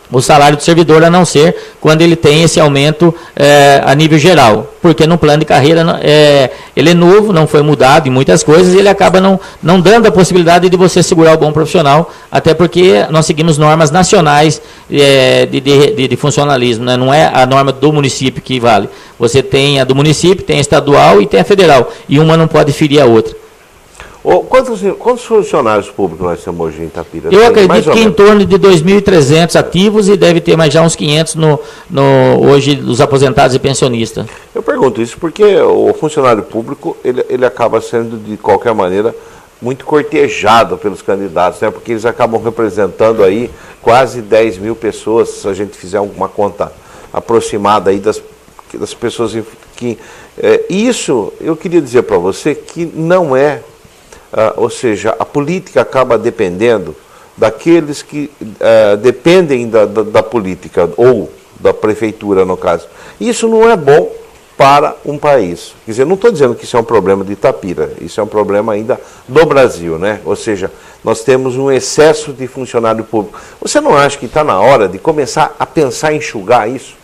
o salário do servidor, a não ser quando ele tem esse aumento a nível geral, porque no plano de carreira ele é novo, não foi mudado em muitas coisas, e ele acaba não dando a possibilidade de você segurar o bom profissional, até porque nós seguimos normas nacionais de funcionalismo, né? Não é a norma do município que vale. Você tem a do município, tem a estadual e tem a federal, e uma não pode ferir a outra. Quantos funcionários públicos nós temos hoje em Itapira? Eu acredito que em torno de 2.300 ativos e deve ter mais já uns 500 hoje dos aposentados e pensionistas. Eu pergunto isso porque o funcionário público ele acaba sendo, de qualquer maneira, muito cortejado pelos candidatos, né? Porque eles acabam representando aí quase 10 mil pessoas, se a gente fizer uma conta aproximada aí das pessoas que... isso, eu queria dizer para você que não é... ou seja, a política acaba dependendo daqueles que dependem da política, ou da prefeitura, no caso. Isso não é bom para um país. Quer dizer, não estou dizendo que isso é um problema de Itapira, isso é um problema ainda do Brasil, né? Ou seja, nós temos um excesso de funcionário público. Você não acha que está na hora de começar a pensar em enxugar isso?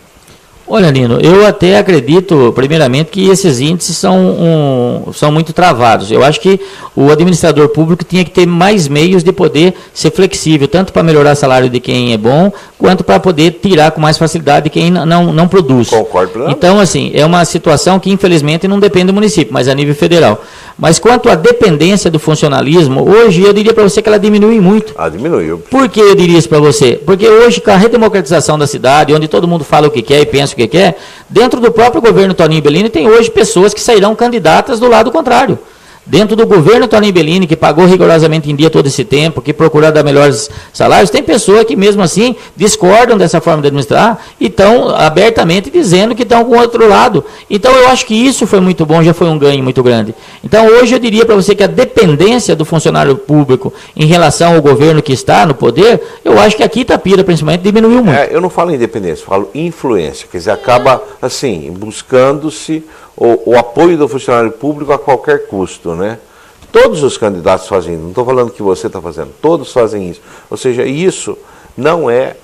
Olha, Nino, eu até acredito, primeiramente, que esses índices são muito travados. Eu acho que o administrador público tinha que ter mais meios de poder ser flexível, tanto para melhorar o salário de quem é bom, quanto para poder tirar com mais facilidade de quem não produz. Concordo. Então, assim, é uma situação que, infelizmente, não depende do município, mas a nível federal. Mas quanto à dependência do funcionalismo, hoje eu diria para você que ela diminui muito. Diminuiu. Por que eu diria isso para você? Porque hoje, com a redemocratização da cidade, onde todo mundo fala o que quer e pensa o que quer, dentro do próprio governo Toninho Bellini tem hoje pessoas que sairão candidatas do lado contrário. Dentro do governo Toninho Bellini, que pagou rigorosamente em dia todo esse tempo, que procurou dar melhores salários, tem pessoas que mesmo assim discordam dessa forma de administrar e estão abertamente dizendo que estão com o outro lado. Então eu acho que isso foi muito bom, já foi um ganho muito grande. Então hoje eu diria para você que a dependência do funcionário público em relação ao governo que está no poder, eu acho que aqui Itapira principalmente diminuiu muito. Eu não falo independência, falo influência, quer dizer, acaba assim, buscando-se o apoio do funcionário público a qualquer custo, né? Todos os candidatos fazem isso, não estou falando que você está fazendo, todos fazem isso. Ou seja, isso não é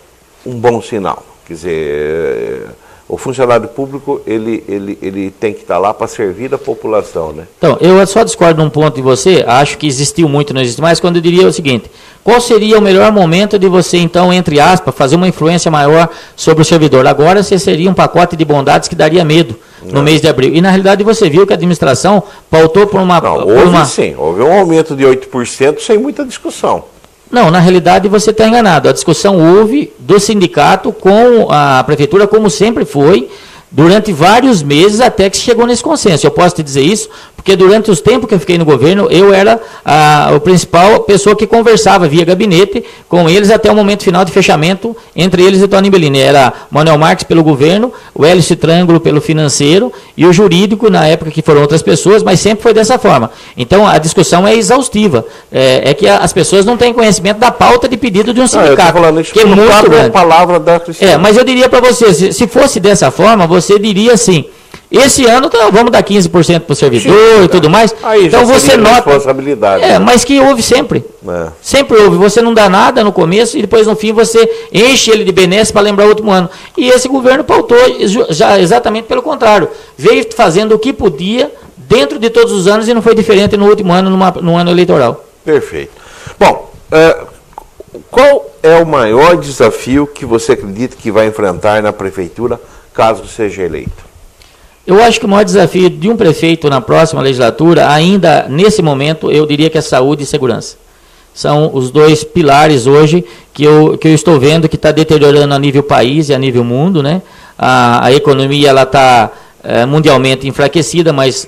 um bom sinal. Quer dizer, o funcionário público, ele tem que estar lá para servir a população, né? Então, eu só discordo num ponto de você, acho que existiu muito, não existe mais, quando eu diria o seguinte: qual seria o melhor momento de você, então, entre aspas, fazer uma influência maior sobre o servidor? Agora, você seria um pacote de bondades que daria medo no mês de abril. E, na realidade, você viu que a administração pautou por uma... Sim, houve um aumento de 8% sem muita discussão. Não, na realidade você está enganado. A discussão houve do sindicato com a prefeitura, como sempre foi, durante vários meses até que se chegou nesse consenso. Eu posso te dizer isso, porque durante os tempos que eu fiquei no governo, eu era a principal pessoa que conversava via gabinete com eles até o momento final de fechamento entre eles e Toninho Bellini. Era Manuel Marques pelo governo, o Hélice Trângulo pelo financeiro e o jurídico, na época que foram outras pessoas, mas sempre foi dessa forma. Então a discussão é exaustiva. É que as pessoas não têm conhecimento da pauta de pedido de um sindicato. Eu estou falando isso que é muito grande. A palavra da Cristina. Mas eu diria para você, se fosse dessa forma, você diria assim: esse ano vamos dar 15% para o servidor e tudo mais. Aí então você nota. Responsabilidade, né? Mas que houve sempre. Sempre houve. Você não dá nada no começo e depois no fim você enche ele de benesses para lembrar o último ano. E esse governo pautou já exatamente pelo contrário. Veio fazendo o que podia dentro de todos os anos e não foi diferente no último ano, no ano eleitoral. Perfeito. Bom, qual é o maior desafio que você acredita que vai enfrentar na prefeitura caso seja eleito? Eu acho que o maior desafio de um prefeito na próxima legislatura, ainda nesse momento, eu diria que é saúde e segurança. São os dois pilares hoje que eu estou vendo que está deteriorando a nível país e a nível mundo, né? A economia está mundialmente enfraquecida, mas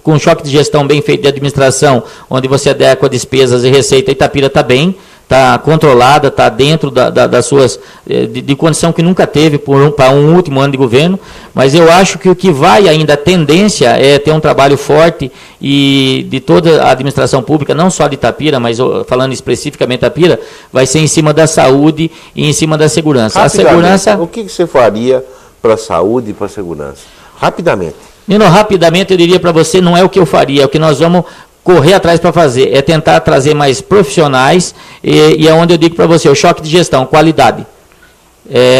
com um choque de gestão bem feito de administração, onde você adequa despesas e receita, Itapira está bem. está controlada, está dentro das suas de condição que nunca teve para um último ano de governo, mas eu acho que o que vai ainda, a tendência é ter um trabalho forte e de toda a administração pública, não só de Itapira, mas falando especificamente de Itapira, vai ser em cima da saúde e em cima da segurança. A segurança... O que você faria para a saúde e para a segurança? Rapidamente. Nino, rapidamente eu diria para você, não é o que eu faria, é o que nós vamos correr atrás para fazer, é tentar trazer mais profissionais e é onde eu digo para você, o choque de gestão, qualidade.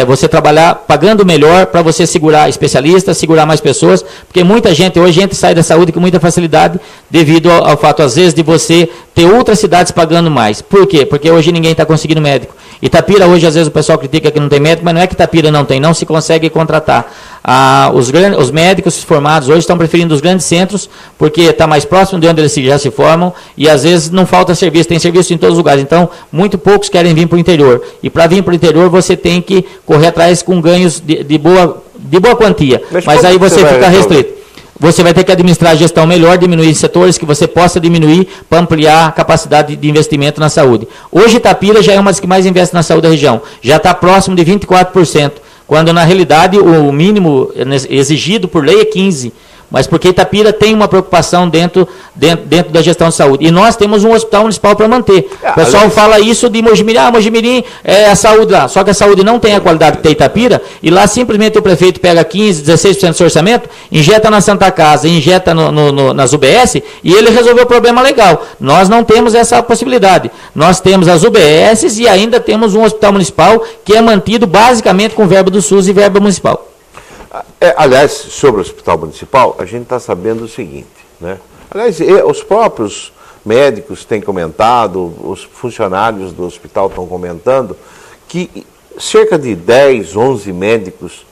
Você trabalhar pagando melhor para você segurar especialistas, segurar mais pessoas, porque muita gente hoje sai da saúde com muita facilidade devido ao fato, às vezes, de você ter outras cidades pagando mais. Por quê? Porque hoje ninguém está conseguindo médico. Itapira, hoje, às vezes, o pessoal critica que não tem médico, mas não é que Itapira não tem, não se consegue contratar. Os médicos formados hoje estão preferindo os grandes centros, porque está mais próximo de onde eles já se formam, e às vezes não falta serviço, tem serviço em todos os lugares. Então, muito poucos querem vir para o interior. E para vir para o interior, você tem que correr atrás com ganhos de boa quantia. Mas aí você fica restrito. Você vai ter que administrar a gestão melhor, diminuir setores que você possa diminuir para ampliar a capacidade de investimento na saúde. Hoje Itapira já é uma das que mais investe na saúde da região. Já está próximo de 24%, quando na realidade o mínimo exigido por lei é 15%. Mas porque Itapira tem uma preocupação dentro da gestão de saúde. E nós temos um hospital municipal para manter. O pessoal fala isso de Mojimirim, Mojimirim é a saúde lá. Só que a saúde não tem a qualidade que tem Itapira, e lá simplesmente o prefeito pega 15%, 16% do seu orçamento, injeta na Santa Casa, injeta nas UBS, e ele resolveu o problema legal. Nós não temos essa possibilidade. Nós temos as UBS e ainda temos um hospital municipal que é mantido basicamente com verba do SUS e verba municipal. Aliás, sobre o hospital municipal, a gente está sabendo o seguinte, né? Aliás, os próprios médicos têm comentado, os funcionários do hospital estão comentando, que cerca de 10, 11 médicos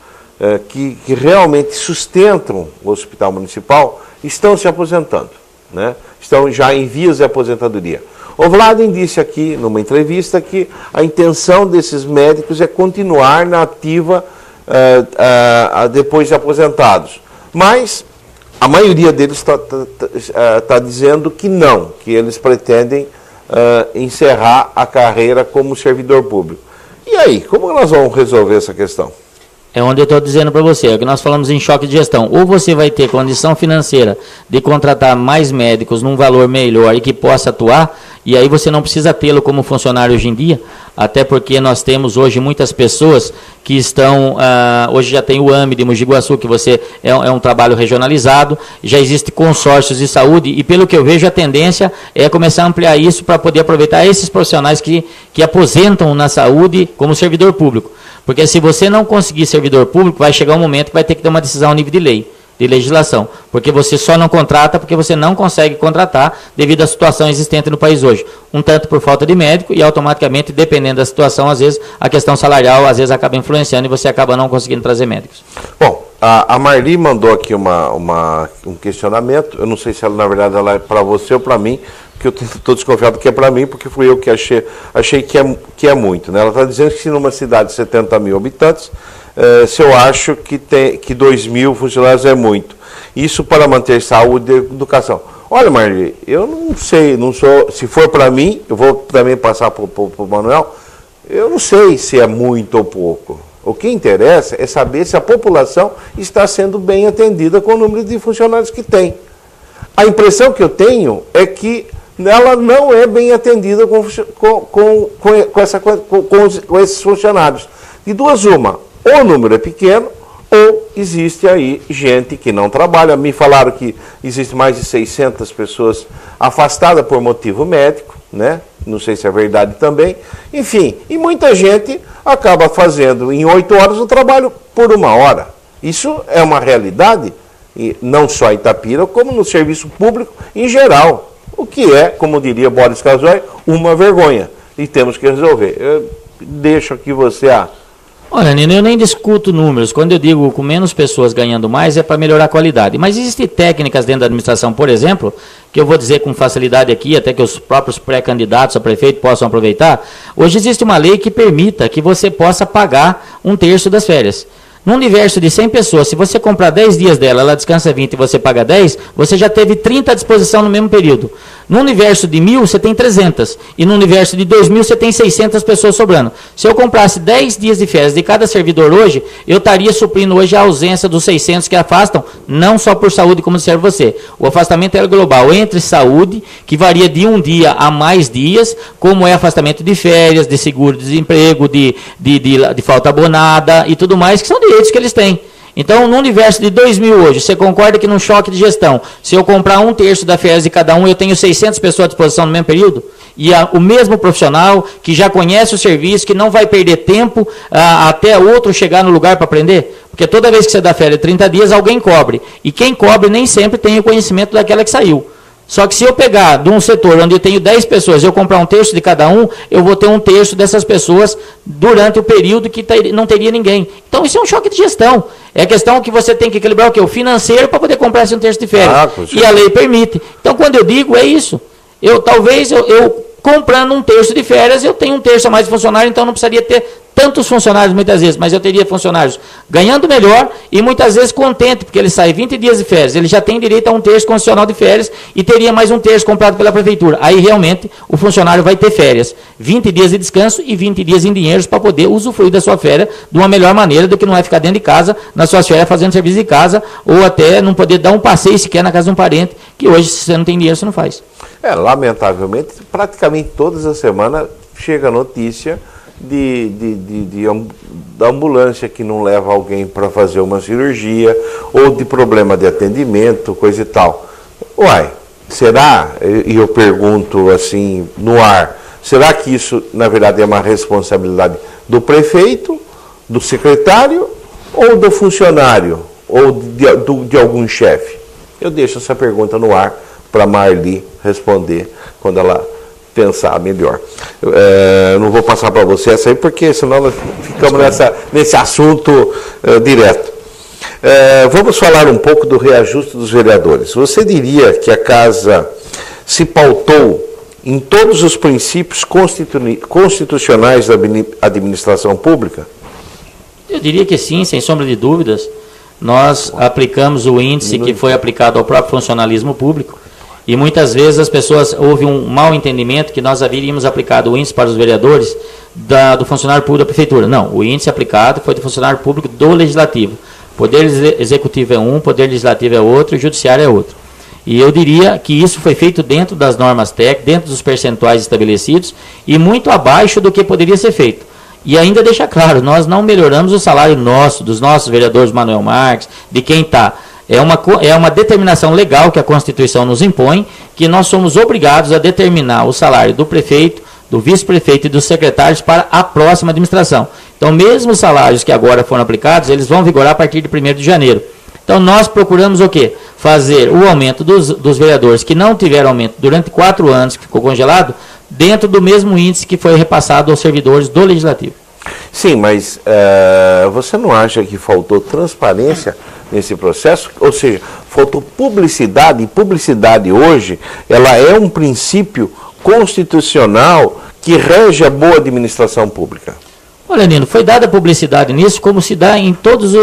que realmente sustentam o hospital municipal estão se aposentando, né? Estão já em vias de aposentadoria. O Vladim disse aqui, numa entrevista, que a intenção desses médicos é continuar na ativa depois de aposentados. Mas a maioria deles está dizendo que não, que eles pretendem encerrar a carreira como servidor público. E aí, como nós vamos resolver essa questão? É onde eu estou dizendo para você, é que nós falamos em choque de gestão. Ou você vai ter condição financeira de contratar mais médicos num valor melhor e que possa atuar, e aí você não precisa tê-lo como funcionário hoje em dia, até porque nós temos hoje muitas pessoas que estão, hoje já tem o AME de Mogi Guaçu, que você é um trabalho regionalizado, já existe consórcios de saúde, e pelo que eu vejo a tendência é começar a ampliar isso para poder aproveitar esses profissionais que aposentam na saúde como servidor público. Porque se você não conseguir servidor público, vai chegar um momento que vai ter que ter uma decisão a nível de lei, de legislação. Porque você só não contrata porque você não consegue contratar devido à situação existente no país hoje. Um tanto por falta de médico e automaticamente, dependendo da situação, às vezes a questão salarial às vezes acaba influenciando e você acaba não conseguindo trazer médicos. Bom, a Marli mandou aqui um questionamento. Eu não sei se ela, na verdade, ela é para você ou para mim, porque eu estou desconfiado que é para mim, porque fui eu que achei que é muito, né? Ela está dizendo que se numa cidade de 70 mil habitantes, se eu acho que 2 mil funcionários é muito. Isso para manter saúde e educação. Olha, Marli, eu não sei, se for para mim, eu vou também passar para o Manuel, eu não sei se é muito ou pouco. O que interessa é saber se a população está sendo bem atendida com o número de funcionários que tem. A impressão que eu tenho é que ela não é bem atendida com esses funcionários. De duas uma, ou o número é pequeno, ou existe aí gente que não trabalha. Me falaram que existe mais de 600 pessoas afastadas por motivo médico, né? Não sei se é verdade também. Enfim, e muita gente acaba fazendo em 8 horas o trabalho por 1 hora. Isso é uma realidade, e não só em Itapira, como no serviço público em geral. O que é, como diria Boris Casoy, uma vergonha. E temos que resolver. Eu deixo aqui você Olha, Nino, eu nem discuto números. Quando eu digo com menos pessoas ganhando mais, é para melhorar a qualidade. Mas existem técnicas dentro da administração, por exemplo, que eu vou dizer com facilidade aqui, até que os próprios pré-candidatos a prefeito possam aproveitar. Hoje existe uma lei que permita que você possa pagar 1/3 das férias. Num universo de 100 pessoas, se você comprar 10 dias dela, ela descansa 20 e você paga 10, você já teve 30 à disposição no mesmo período. No universo de 1.000, você tem 300. E no universo de 2.000, você tem 600 pessoas sobrando. Se eu comprasse 10 dias de férias de cada servidor hoje, eu estaria suprindo hoje a ausência dos 600 que afastam, não só por saúde, como serve você. O afastamento é global entre saúde, que varia de um dia a mais dias, como é afastamento de férias, de seguro-desemprego, de falta abonada e tudo mais, que são direitos que eles têm. Então, no universo de 2.000 hoje, você concorda que num choque de gestão, se eu comprar 1/3 da férias de cada um, eu tenho 600 pessoas à disposição no mesmo período? E o mesmo profissional que já conhece o serviço, que não vai perder tempo até outro chegar no lugar para aprender? Porque toda vez que você dá férias de 30 dias, alguém cobre. E quem cobre nem sempre tem o conhecimento daquela que saiu. Só que se eu pegar de um setor onde eu tenho 10 pessoas, eu comprar 1/3 de cada um, eu vou ter 1/3 dessas pessoas durante o período que não teria ninguém. Então isso é um choque de gestão. É questão que você tem que equilibrar o quê? O financeiro para poder comprar esse 1/3 de férias. E a lei permite. Então quando eu digo, é isso. Talvez eu comprando 1/3 de férias, eu tenho 1/3 a mais de funcionário, então não precisaria ter tantos funcionários muitas vezes, mas eu teria funcionários ganhando melhor e muitas vezes contente, porque ele sai 20 dias de férias, ele já tem direito a 1/3 constitucional de férias e teria mais 1/3 comprado pela prefeitura. Aí realmente o funcionário vai ter férias, 20 dias de descanso e 20 dias em dinheiros para poder usufruir da sua férias de uma melhor maneira do que não é ficar dentro de casa, nas suas férias fazendo serviço de casa, ou até não poder dar um passeio sequer na casa de um parente, que hoje se você não tem dinheiro, você não faz. Lamentavelmente, praticamente todas as semanas chega a notícia da ambulância que não leva alguém para fazer uma cirurgia, ou de problema de atendimento, coisa e tal. Será, e eu pergunto assim no ar, será que isso na verdade é uma responsabilidade do prefeito, do secretário, ou do funcionário, ou de algum chefe? Eu deixo essa pergunta no ar para Marli responder quando ela pensar melhor. Eu não vou passar para você essa aí, porque senão nós ficamos nesse assunto direto. Vamos falar um pouco do reajuste dos vereadores. Você diria que a Casa se pautou em todos os princípios constitucionais da administração pública? Eu diria que sim, sem sombra de dúvidas. Nós aplicamos o índice que foi aplicado ao próprio funcionalismo público. E muitas vezes as pessoas, houve um mau entendimento que nós havíamos aplicado o índice para os vereadores do funcionário público da prefeitura. Não, o índice aplicado foi do funcionário público do legislativo. Poder executivo é um, poder legislativo é outro e judiciário é outro. E eu diria que isso foi feito dentro das normas técnicas, dentro dos percentuais estabelecidos e muito abaixo do que poderia ser feito. E ainda deixa claro, nós não melhoramos o salário dos nossos vereadores, Manuel Marques, de quem está. É uma determinação legal que a Constituição nos impõe, que nós somos obrigados a determinar o salário do prefeito, do vice-prefeito e dos secretários para a próxima administração. Então, mesmo os salários que agora foram aplicados, eles vão vigorar a partir de 1º de janeiro. Então, nós procuramos o quê? Fazer o aumento dos vereadores que não tiveram aumento durante 4 anos, que ficou congelado, dentro do mesmo índice que foi repassado aos servidores do Legislativo. Sim, mas você não acha que faltou transparência nesse processo? Ou seja, faltou publicidade, e publicidade hoje, ela é um princípio constitucional que rege a boa administração pública. Olha, Nino, foi dada publicidade nisso, como se dá em todos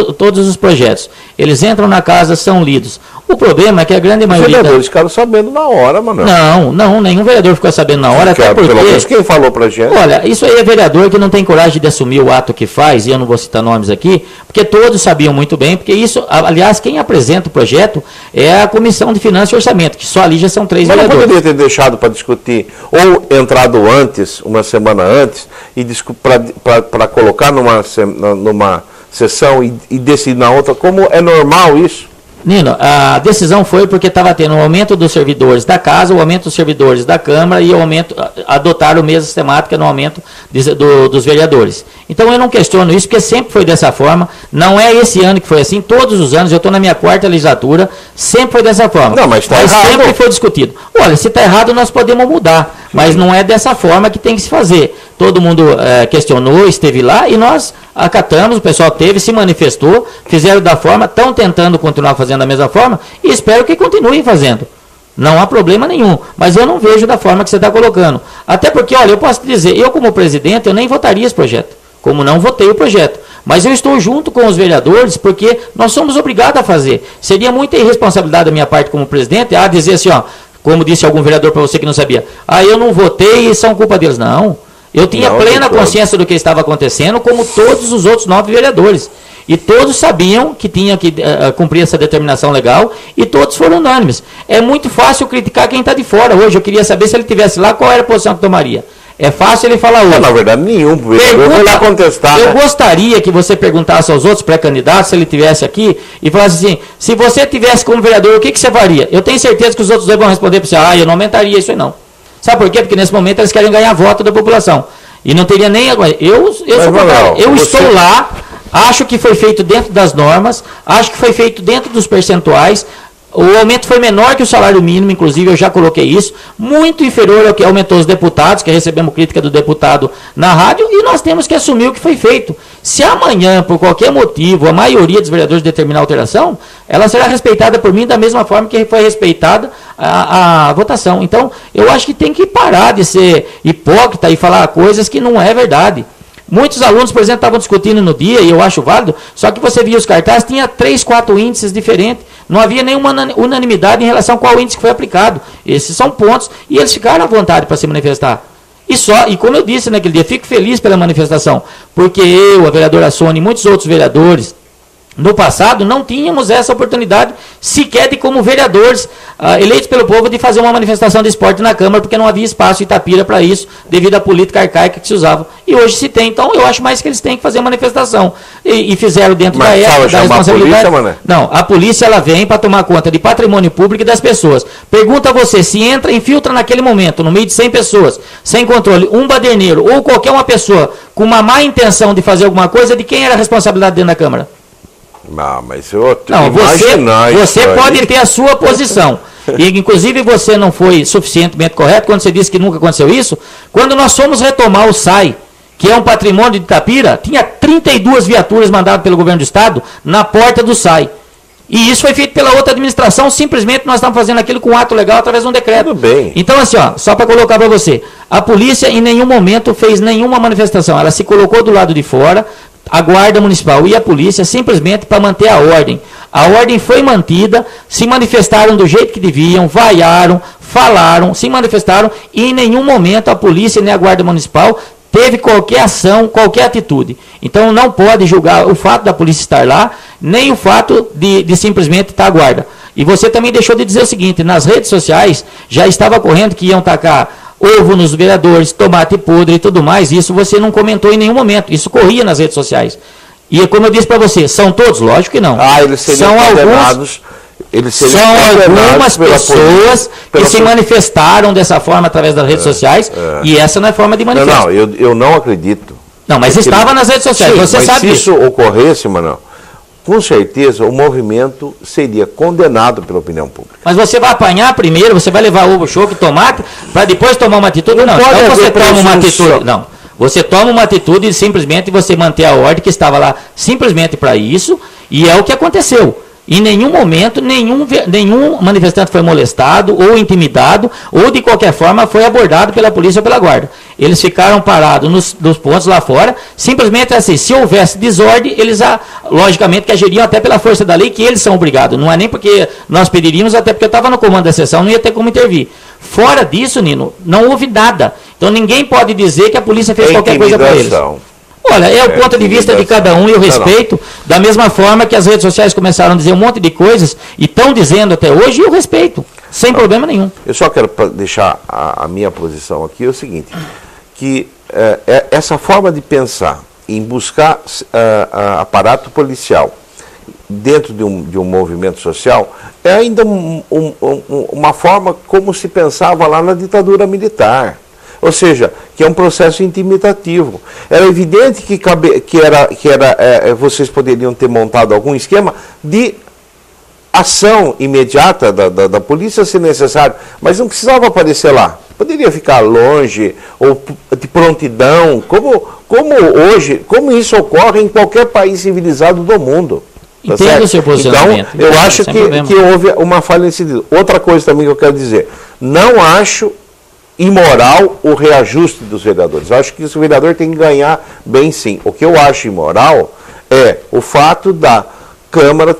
os projetos. Eles entram na casa, são lidos. O problema é que a grande maioria... Os vereadores ficaram sabendo na hora, Manuel. Não, nenhum vereador ficou sabendo na hora, até porque... Pelo menos quem falou pra gente. Olha, isso aí é vereador que não tem coragem de assumir o ato que faz, e eu não vou citar nomes aqui, porque todos sabiam muito bem, porque isso, aliás, quem apresenta o projeto é a Comissão de Finanças e Orçamento, que só ali já são 3 vereadores. Mas não poderia ter deixado para discutir, ou entrado antes, uma semana antes, para colocar numa sessão e decidir na outra, como é normal isso? Nino, a decisão foi porque estava tendo o aumento dos servidores da casa, o aumento dos servidores da Câmara e o aumento, adotaram a mesma sistemática no aumento dos vereadores. Então eu não questiono isso, porque sempre foi dessa forma, não é esse ano que foi assim, todos os anos, eu estou na minha 4ª legislatura, sempre foi dessa forma. Não, mas está errado. Sempre foi discutido. Olha, se está errado nós podemos mudar, mas não é dessa forma que tem que se fazer. Todo mundo questionou, esteve lá e nós acatamos, o pessoal teve, se manifestou, fizeram da forma, estão tentando continuar fazendo da mesma forma e espero que continuem fazendo. Não há problema nenhum, mas eu não vejo da forma que você está colocando. Até porque, olha, eu posso te dizer, eu como presidente, eu nem votaria esse projeto, como não votei o projeto. Mas eu estou junto com os vereadores porque nós somos obrigados a fazer. Seria muita irresponsabilidade da minha parte como presidente a dizer assim, ó, como disse algum vereador para você que não sabia, eu não votei e são culpa deles. Não, eu tinha plena consciência do que estava acontecendo, como todos os outros 9 vereadores. E todos sabiam que tinham que cumprir essa determinação legal e todos foram unânimes. É muito fácil criticar quem está de fora hoje. Eu queria saber se ele estivesse lá, qual era a posição que tomaria. É fácil ele falar hoje. Na verdade, nenhum. Eu vou lá contestar. Eu gostaria que você perguntasse aos outros pré-candidatos, se ele estivesse aqui, e falasse assim, se você tivesse como vereador, o que você faria? Eu tenho certeza que os outros dois vão responder para você, eu não aumentaria isso aí não. Sabe por quê? Porque nesse momento eles querem ganhar voto da população. E não teria nem... Eu estou lá... Acho que foi feito dentro das normas, acho que foi feito dentro dos percentuais, o aumento foi menor que o salário mínimo, inclusive eu já coloquei isso, muito inferior ao que aumentou os deputados, que recebemos crítica do deputado na rádio, e nós temos que assumir o que foi feito. Se amanhã, por qualquer motivo, a maioria dos vereadores determinar alteração, ela será respeitada por mim da mesma forma que foi respeitada a votação. Então, eu acho que tem que parar de ser hipócrita e falar coisas que não é verdade. Muitos alunos, por exemplo, estavam discutindo no dia, e eu acho válido, só que você via os cartazes, tinha 3, 4 índices diferentes. Não havia nenhuma unanimidade em relação a qual índice que foi aplicado. Esses são pontos, e eles ficaram à vontade para se manifestar. E como eu disse naquele dia, fico feliz pela manifestação, porque eu, a vereadora Sônia e muitos outros vereadores, no passado, não tínhamos essa oportunidade sequer de, como vereadores eleitos pelo povo, de fazer uma manifestação de esporte na Câmara, porque não havia espaço em Itapira para isso, devido à política arcaica que se usava. E hoje se tem. Então, eu acho mais que eles têm que fazer uma manifestação. E fizeram dentro da responsabilidade. Polícia, não, a polícia ela vem para tomar conta de patrimônio público e das pessoas. Pergunta a você, se entra, infiltra naquele momento, no meio de 100 pessoas, sem controle, um baderneiro ou qualquer uma pessoa com uma má intenção de fazer alguma coisa, de quem era a responsabilidade dentro da Câmara? Mas eu você pode ter a sua posição. E, inclusive, você não foi suficientemente correto quando você disse que nunca aconteceu isso. Quando nós fomos retomar o SAI, que é um patrimônio de Itapira, tinha 32 viaturas mandadas pelo governo do estado na porta do SAI. E isso foi feito pela outra administração, simplesmente nós estamos fazendo aquilo com um ato legal através de um decreto. Tudo bem. Então, assim, só para colocar para você, a polícia em nenhum momento fez nenhuma manifestação, ela se colocou do lado de fora, a Guarda Municipal e a polícia, simplesmente para manter a ordem. A ordem foi mantida, se manifestaram do jeito que deviam, vaiaram, falaram, se manifestaram, e em nenhum momento a polícia nem a Guarda Municipal teve qualquer ação, qualquer atitude. Então não pode julgar o fato da polícia estar lá, nem o fato de simplesmente estar à guarda. E você também deixou de dizer o seguinte, nas redes sociais já estava correndo que iam tacar ovo nos vereadores, tomate podre e tudo mais, isso você não comentou em nenhum momento, isso corria nas redes sociais. E como eu disse para você, são todos? Lógico que não. Eles seriam condenados. São algumas pessoas que se manifestaram dessa forma através das redes sociais, e essa não é forma de manifesto. Não, eu não acredito. Não, mas estava nas redes sociais, sim, você mas sabe se isso ocorresse, Manuel, com certeza o movimento seria condenado pela opinião pública. Mas você vai apanhar primeiro, você vai levar ovo, choque, tomate, para depois tomar uma atitude? Não, então você toma uma atitude. Não, você toma uma atitude e simplesmente você manter a ordem que estava lá simplesmente para isso, e é o que aconteceu. Em nenhum momento, nenhum manifestante foi molestado ou intimidado, ou de qualquer forma foi abordado pela polícia ou pela guarda. Eles ficaram parados nos pontos lá fora, simplesmente assim, se houvesse desordem, eles logicamente que agiriam até pela força da lei, que eles são obrigados. Não é nem porque nós pediríamos, até porque eu estava no comando da sessão, não ia ter como intervir. Fora disso, Nino, não houve nada. Então ninguém pode dizer que a polícia fez qualquer coisa para eles. Olha, é o ponto de vista de cada um e eu respeito, da mesma forma que as redes sociais começaram a dizer um monte de coisas e estão dizendo até hoje, e eu respeito, sem problema nenhum. Eu só quero deixar a minha posição aqui, é o seguinte, que essa forma de pensar em buscar aparato policial dentro de um movimento social é ainda uma forma como se pensava lá na ditadura militar. Ou seja, que é um processo intimidativo. Era evidente que vocês poderiam ter montado algum esquema de ação imediata da polícia, se necessário, mas não precisava aparecer lá. Poderia ficar longe, ou de prontidão, como hoje, como isso ocorre em qualquer país civilizado do mundo. Tá Entendo certo? o seu posicionamento. Então, eu acho que houve uma falha nesse sentido. Outra coisa também que eu quero dizer, não acho imoral o reajuste dos vereadores. Eu acho que esse vereador tem que ganhar bem sim. O que eu acho imoral é o fato da Câmara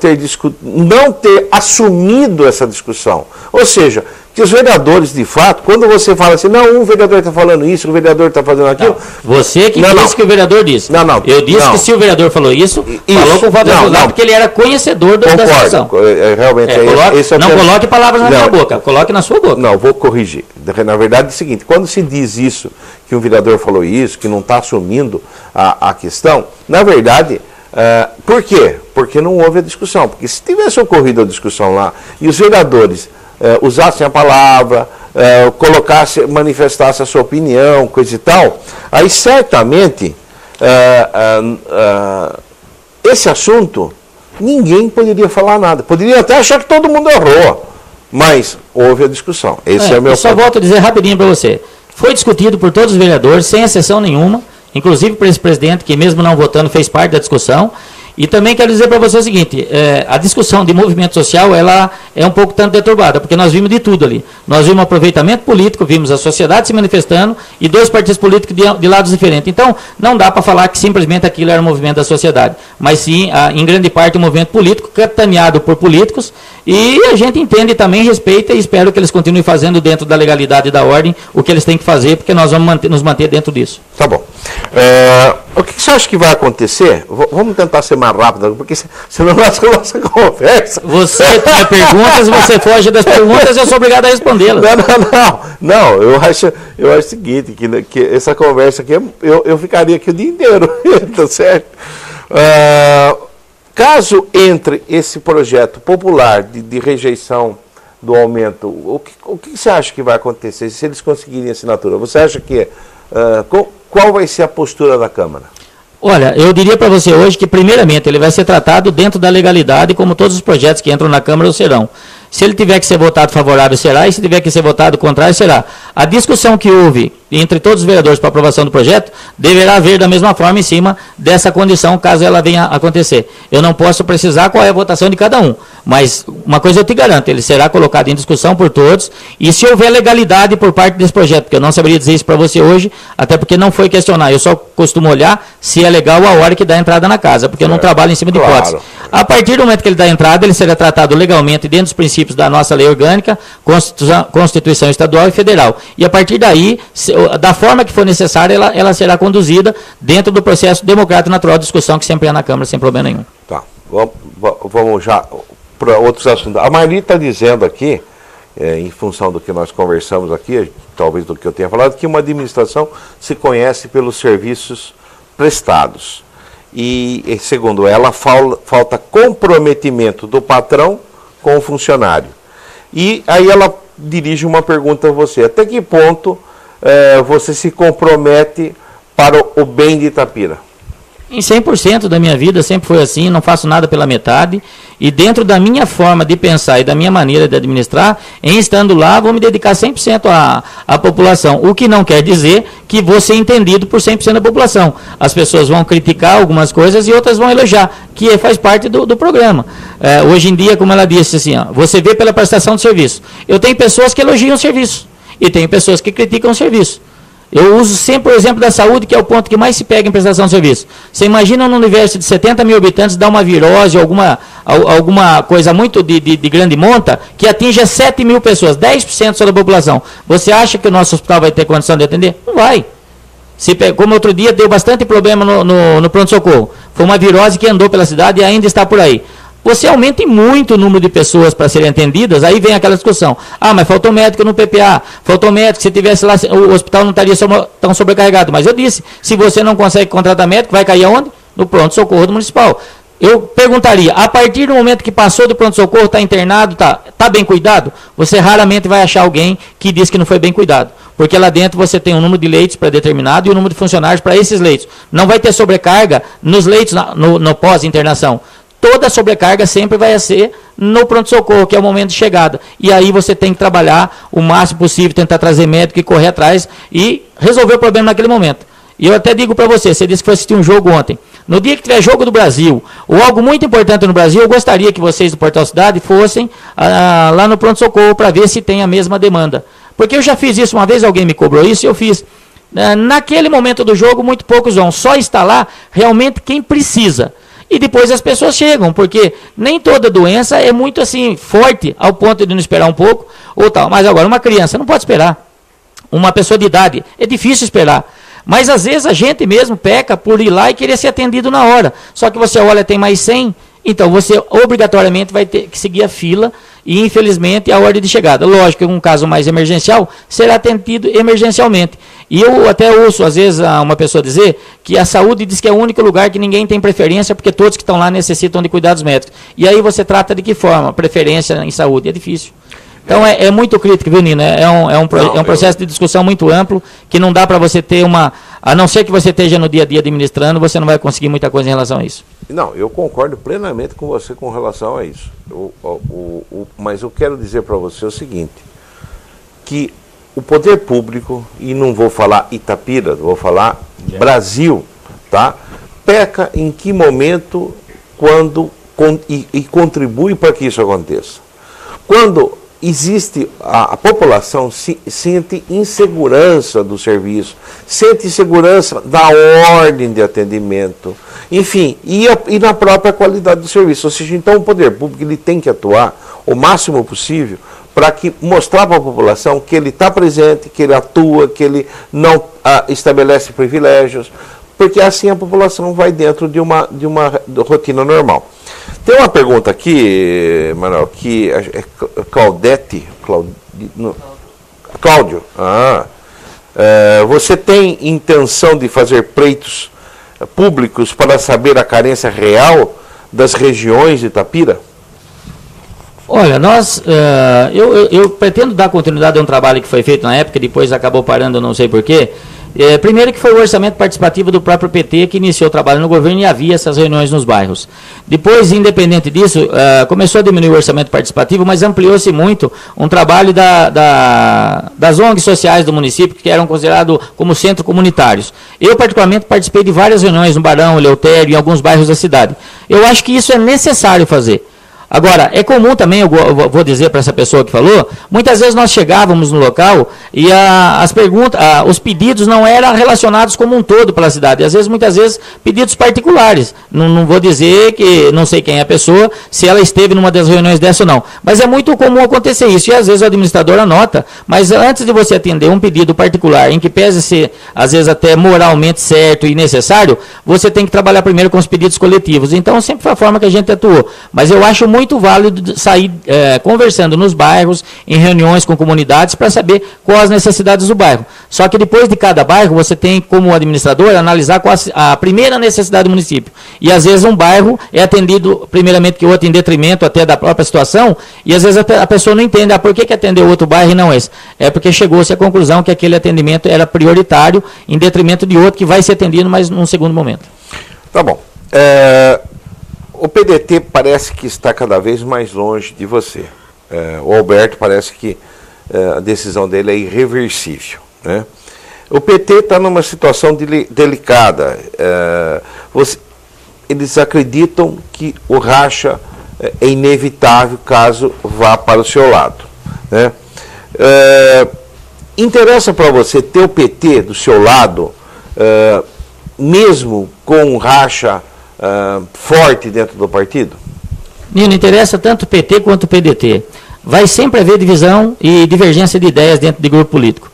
não ter assumido essa discussão. Ou seja, Que os vereadores, de fato, quando você fala assim, não, um vereador está falando isso, o vereador está fazendo aquilo... Não, você que disse que o vereador disse. Eu disse que se o vereador falou isso, falou com o voto de porque ele era conhecedor da situação. Realmente, não coloque palavras na minha boca, coloque na sua boca. Não, vou corrigir. Na verdade é o seguinte, quando se diz isso, que um vereador falou isso, que não está assumindo a questão, na verdade... por quê? Porque não houve a discussão. Porque se tivesse ocorrido a discussão lá e os vereadores usassem a palavra, manifestassem a sua opinião, coisa e tal, aí certamente esse assunto ninguém poderia falar nada. Poderia até achar que todo mundo errou, mas houve a discussão. Esse é o meu ponto. Eu só volto a dizer rapidinho para você. Foi discutido por todos os vereadores, sem exceção nenhuma, inclusive por esse presidente, que mesmo não votando, fez parte da discussão. E também quero dizer para você o seguinte, a discussão de movimento social, ela é um pouco tanto deturbada, porque nós vimos de tudo ali. Nós vimos aproveitamento político, vimos a sociedade se manifestando e dois partidos políticos de lados diferentes. Então, não dá para falar que simplesmente aquilo era um movimento da sociedade, mas sim, em grande parte, um movimento político, capitaneado por políticos, e a gente entende também, respeita e espero que eles continuem fazendo dentro da legalidade e da ordem o que eles têm que fazer, porque nós vamos nos manter dentro disso. Tá bom. O que você acha que vai acontecer? Vamos tentar ser mais rápido, porque senão nossa conversa... Você tem perguntas, você foge das perguntas, eu sou obrigado a respondê-las. Não, eu acho o seguinte, que essa conversa aqui, eu ficaria aqui o dia inteiro, tá certo? Caso entre esse projeto popular de rejeição do aumento, o que você acha que vai acontecer se eles conseguirem assinatura? Você acha que... qual vai ser a postura da Câmara? Olha, eu diria para você hoje que, primeiramente, ele vai ser tratado dentro da legalidade, como todos os projetos que entram na Câmara o serão. Se ele tiver que ser votado favorável, será, e se tiver que ser votado contrário, será. A discussão que houve entre todos os vereadores para aprovação do projeto deverá haver da mesma forma em cima dessa condição, caso ela venha a acontecer. Eu não posso precisar qual é a votação de cada um, mas uma coisa eu te garanto, ele será colocado em discussão por todos, e se houver legalidade por parte desse projeto, porque eu não saberia dizer isso para você hoje, até porque não foi questionar, eu só costumo olhar se é legal a hora que dá a entrada na casa, porque eu não trabalho em cima de hipótese. A partir do momento que ele dá a entrada, ele será tratado legalmente dentro dos princípios da nossa lei orgânica, Constituição Estadual e Federal. E a partir daí, da forma que for necessária, ela será conduzida dentro do processo democrático natural de discussão que sempre é na Câmara, sem problema nenhum. Tá, vamos já para outros assuntos. A Marli está dizendo aqui, em função do que nós conversamos aqui, talvez do que eu tenha falado, que uma administração se conhece pelos serviços prestados. E segundo ela, falta comprometimento do patrão com o funcionário. E aí ela dirige uma pergunta a você. Até que ponto você se compromete para o bem de Itapira? Em 100% da minha vida sempre foi assim, não faço nada pela metade, e dentro da minha forma de pensar e da minha maneira de administrar, em estando lá, vou me dedicar 100% à população, o que não quer dizer que vou ser entendido por 100% da população. As pessoas vão criticar algumas coisas e outras vão elogiar, que faz parte do programa. Hoje em dia, como ela disse, assim, você vê pela prestação de serviço. Eu tenho pessoas que elogiam o serviço, e tenho pessoas que criticam o serviço. Eu uso sempre o exemplo da saúde, que é o ponto que mais se pega em prestação de serviço. Você imagina num universo de 70 mil habitantes dar uma virose, alguma coisa muito de grande monta, que atinja 7 mil pessoas, 10% só da população. Você acha que o nosso hospital vai ter condição de atender? Não vai. Como outro dia deu bastante problema no pronto-socorro. Foi uma virose que andou pela cidade e ainda está por aí. Você aumenta muito o número de pessoas para serem atendidas, aí vem aquela discussão. Mas faltou médico no PPA, faltou médico, se tivesse lá, o hospital não estaria tão sobrecarregado. Mas eu disse, se você não consegue contratar médico, vai cair aonde? No pronto-socorro do municipal. Eu perguntaria, a partir do momento que passou do pronto-socorro, está internado, tá bem cuidado? Você raramente vai achar alguém que diz que não foi bem cuidado. Porque lá dentro você tem um número de leitos pré-determinado e um número de funcionários para esses leitos. Não vai ter sobrecarga nos leitos no pós-internação. Toda a sobrecarga sempre vai ser no pronto-socorro, que é o momento de chegada. E aí você tem que trabalhar o máximo possível, tentar trazer médico e correr atrás e resolver o problema naquele momento. E eu até digo para você disse que foi assistir um jogo ontem. No dia que tiver jogo do Brasil, ou algo muito importante no Brasil, eu gostaria que vocês do Portal Cidade fossem lá no pronto-socorro para ver se tem a mesma demanda. Porque eu já fiz isso uma vez, alguém me cobrou isso e eu fiz. Naquele momento do jogo, muito poucos vão. Só está lá realmente quem precisa. e depois as pessoas chegam, porque nem toda doença é muito assim forte ao ponto de não esperar um pouco ou tal. Mas agora uma criança não pode esperar, uma pessoa de idade é difícil esperar. Mas às vezes a gente mesmo peca por ir lá e querer ser atendido na hora. Só que você olha, tem mais 100, então você obrigatoriamente vai ter que seguir a fila e infelizmente a ordem de chegada. Lógico que um caso mais emergencial será atendido emergencialmente. E eu até ouço às vezes uma pessoa dizer que a saúde diz que é o único lugar que ninguém tem preferência porque todos que estão lá necessitam de cuidados médicos. E aí você trata de que forma? Preferência em saúde. É difícil. Então é muito crítico, viu, Nino? É um processo de discussão muito amplo, que não dá para você ter a não ser que você esteja no dia a dia administrando, você não vai conseguir muita coisa em relação a isso. Não, eu concordo plenamente com você com relação a isso. Mas eu quero dizer para você o seguinte, que o poder público, e não vou falar Itapira, vou falar Brasil, tá? Peca em que momento, quando, e contribui para que isso aconteça. Quando existe, a população sente insegurança do serviço, sente insegurança da ordem de atendimento, enfim, e na própria qualidade do serviço. Ou seja, então o poder público ele tem que atuar o máximo possível para que mostrar para a população que ele está presente, que ele atua, que ele não estabelece privilégios, porque assim a população vai dentro de uma rotina normal. Tem uma pergunta aqui, Manuel, que é Cláudio. Você tem intenção de fazer pleitos públicos para saber a carência real das regiões de Itapira? Olha, eu pretendo dar continuidade a um trabalho que foi feito na época, depois acabou parando, não sei porquê. Primeiro que foi o orçamento participativo do próprio PT que iniciou o trabalho no governo e havia essas reuniões nos bairros. Depois, independente disso, começou a diminuir o orçamento participativo, mas ampliou-se muito um trabalho das ONGs sociais do município, que eram considerados como centros comunitários. Eu, particularmente, participei de várias reuniões no Barão, Eleutério, em alguns bairros da cidade. Eu acho que isso é necessário fazer. Agora, é comum também, eu vou dizer para essa pessoa que falou, muitas vezes nós chegávamos no local e os pedidos não eram relacionados como um todo pela cidade. Às vezes, muitas vezes, pedidos particulares. Não vou dizer que não sei quem é a pessoa, se ela esteve numa das reuniões dessa ou não. Mas é muito comum acontecer isso. E às vezes o administrador anota, mas antes de você atender um pedido particular, em que pese ser, às vezes, até moralmente certo e necessário, você tem que trabalhar primeiro com os pedidos coletivos. Então, sempre foi a forma que a gente atuou. Mas eu acho muito válido sair conversando nos bairros, em reuniões com comunidades, para saber quais as necessidades do bairro. Só que depois de cada bairro, você tem, como administrador, analisar qual a primeira necessidade do município. E às vezes um bairro é atendido, primeiramente, que outro em detrimento até da própria situação, e às vezes a pessoa não entende por que atendeu outro bairro e não esse. É porque chegou-se à conclusão que aquele atendimento era prioritário, em detrimento de outro que vai ser atendido, mas num segundo momento. Tá bom. O PDT parece que está cada vez mais longe de você. O Alberto parece que a decisão dele é irreversível, né? O PT está numa situação delicada. Eles acreditam que o racha é inevitável caso vá para o seu lado, né? Interessa para você ter o PT do seu lado, mesmo com um racha forte dentro do partido? Nino, interessa tanto o PT quanto o PDT. Vai sempre haver divisão e divergência de ideias dentro de grupo político.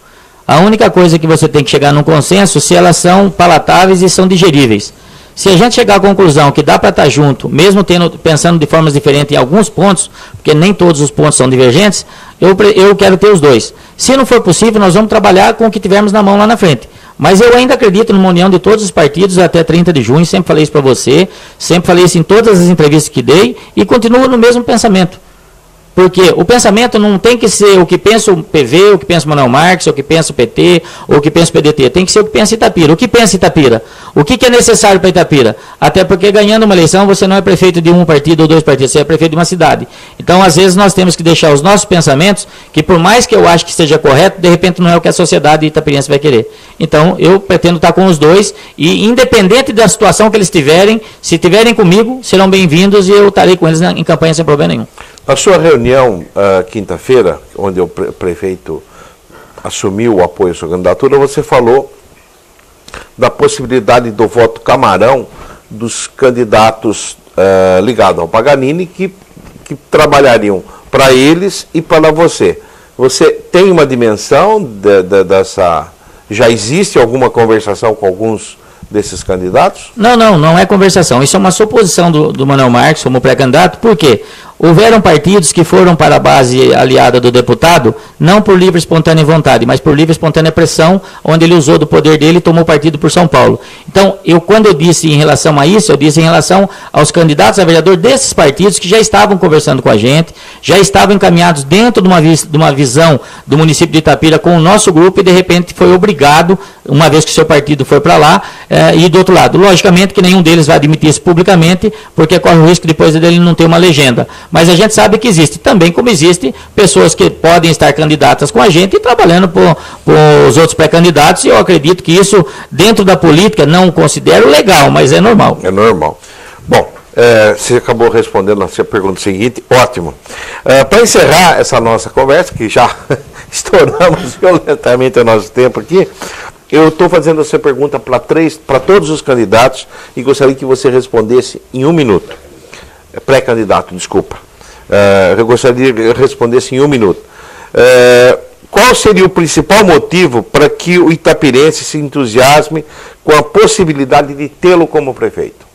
A única coisa que você tem que chegar num consenso se elas são palatáveis e são digeríveis. Se a gente chegar à conclusão que dá para estar junto, mesmo pensando de formas diferentes em alguns pontos, porque nem todos os pontos são divergentes, eu quero ter os dois. Se não for possível, nós vamos trabalhar com o que tivermos na mão lá na frente. Mas eu ainda acredito numa união de todos os partidos até 30 de junho, sempre falei isso para você, sempre falei isso em todas as entrevistas que dei, e continuo no mesmo pensamento. Porque o pensamento não tem que ser o que pensa o PV, o que pensa o Manuel Marques, o que pensa o PT, ou o que pensa o PDT. Tem que ser o que pensa Itapira. O que pensa Itapira? O que é necessário para Itapira? Até porque ganhando uma eleição você não é prefeito de um partido ou dois partidos, você é prefeito de uma cidade. Então, às vezes, nós temos que deixar os nossos pensamentos, que por mais que eu ache que esteja correto, de repente não é o que a sociedade itapirense vai querer. Então, eu pretendo estar com os dois, e independente da situação que eles tiverem, se estiverem comigo, serão bem-vindos e eu estarei com eles em campanha sem problema nenhum. Na sua reunião, quinta-feira, onde o prefeito assumiu o apoio à sua candidatura, você falou da possibilidade do voto camarão dos candidatos ligados ao Paganini que trabalhariam para eles e para você. Você tem uma dimensão dessa... Já existe alguma conversação com alguns desses candidatos? Não é conversação. Isso é uma suposição do Manuel Marques como pré-candidato. Por quê? Houveram partidos que foram para a base aliada do deputado, não por livre e espontânea vontade, mas por livre e espontânea pressão, onde ele usou do poder dele e tomou partido por São Paulo. Então, quando eu disse em relação a isso, eu disse em relação aos candidatos a vereador desses partidos que já estavam conversando com a gente, já estavam encaminhados dentro de uma visão do município de Itapira com o nosso grupo e, de repente, foi obrigado, uma vez que o seu partido foi para lá, e do outro lado. Logicamente que nenhum deles vai admitir isso publicamente, porque corre o risco depois dele não ter uma legenda. Mas a gente sabe que existe, também como existe pessoas que podem estar candidatas com a gente e trabalhando por os outros pré-candidatos, e eu acredito que isso, dentro da política, não considero legal, mas é normal. É normal. Bom, você acabou respondendo a sua pergunta seguinte, ótimo. Para encerrar essa nossa conversa, que já estouramos violentamente o nosso tempo aqui, eu estou fazendo essa pergunta para todos os candidatos e gostaria que você respondesse em 1 minuto. Pré-candidato, desculpa. Eu gostaria que respondesse em 1 minuto. Qual seria o principal motivo para que o itapirense se entusiasme com a possibilidade de tê-lo como prefeito?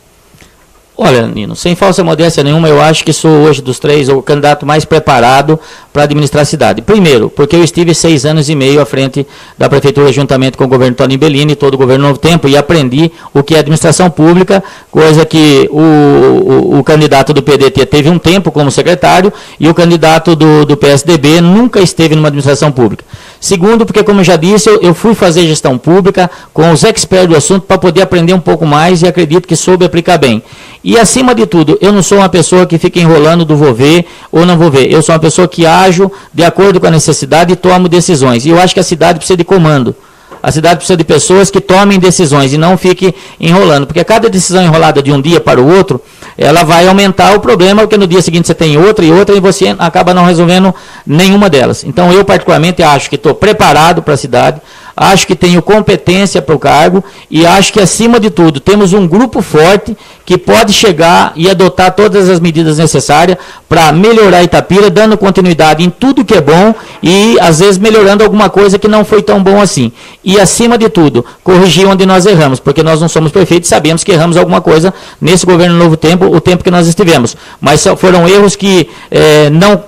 Olha, Nino, sem falsa modéstia nenhuma, eu acho que sou hoje dos três o candidato mais preparado para administrar a cidade. Primeiro, porque eu estive 6 anos e meio à frente da prefeitura juntamente com o governo Toninho Bellini e todo o governo Novo Tempo e aprendi o que é administração pública, coisa que o candidato do PDT teve um tempo como secretário e o candidato do PSDB nunca esteve numa administração pública. Segundo, porque, como eu já disse, eu fui fazer gestão pública com os experts do assunto para poder aprender um pouco mais e acredito que soube aplicar bem. E, acima de tudo, eu não sou uma pessoa que fica enrolando do vou ver ou não vou ver. Eu sou uma pessoa que ajo de acordo com a necessidade e tomo decisões. E eu acho que a cidade precisa de comando. A cidade precisa de pessoas que tomem decisões e não fiquem enrolando. Porque cada decisão enrolada de um dia para o outro, ela vai aumentar o problema, porque no dia seguinte você tem outra e você acaba não resolvendo nenhuma delas. Então, eu particularmente acho que estou preparado para a cidade, acho que tenho competência para o cargo e acho que, acima de tudo, temos um grupo forte que pode chegar e adotar todas as medidas necessárias para melhorar Itapira, dando continuidade em tudo que é bom e, às vezes, melhorando alguma coisa que não foi tão bom assim. E, acima de tudo, corrigir onde nós erramos, porque nós não somos perfeitos, sabemos que erramos alguma coisa nesse governo Novo Tempo, o tempo que nós estivemos. Mas foram erros que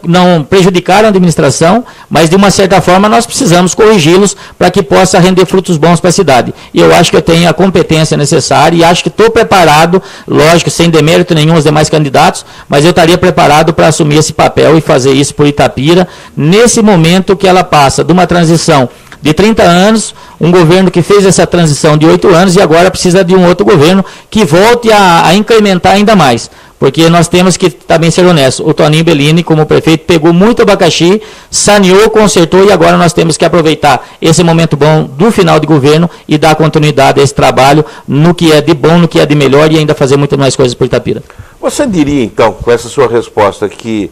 não prejudicaram a administração, mas, de uma certa forma, nós precisamos corrigi-los para que possa render frutos bons para a cidade. E eu acho que eu tenho a competência necessária e acho que estou preparado, lógico, sem demérito nenhum aos demais candidatos, mas eu estaria preparado para assumir esse papel e fazer isso por Itapira, nesse momento que ela passa de uma transição de 30 anos, um governo que fez essa transição de 8 anos e agora precisa de um outro governo que volte a incrementar ainda mais. Porque nós temos que também ser honestos. O Toninho Bellini, como prefeito, pegou muito abacaxi, saneou, consertou e agora nós temos que aproveitar esse momento bom do final de governo e dar continuidade a esse trabalho no que é de bom, no que é de melhor e ainda fazer muito mais coisas por Itapira. Você diria, então, com essa sua resposta, que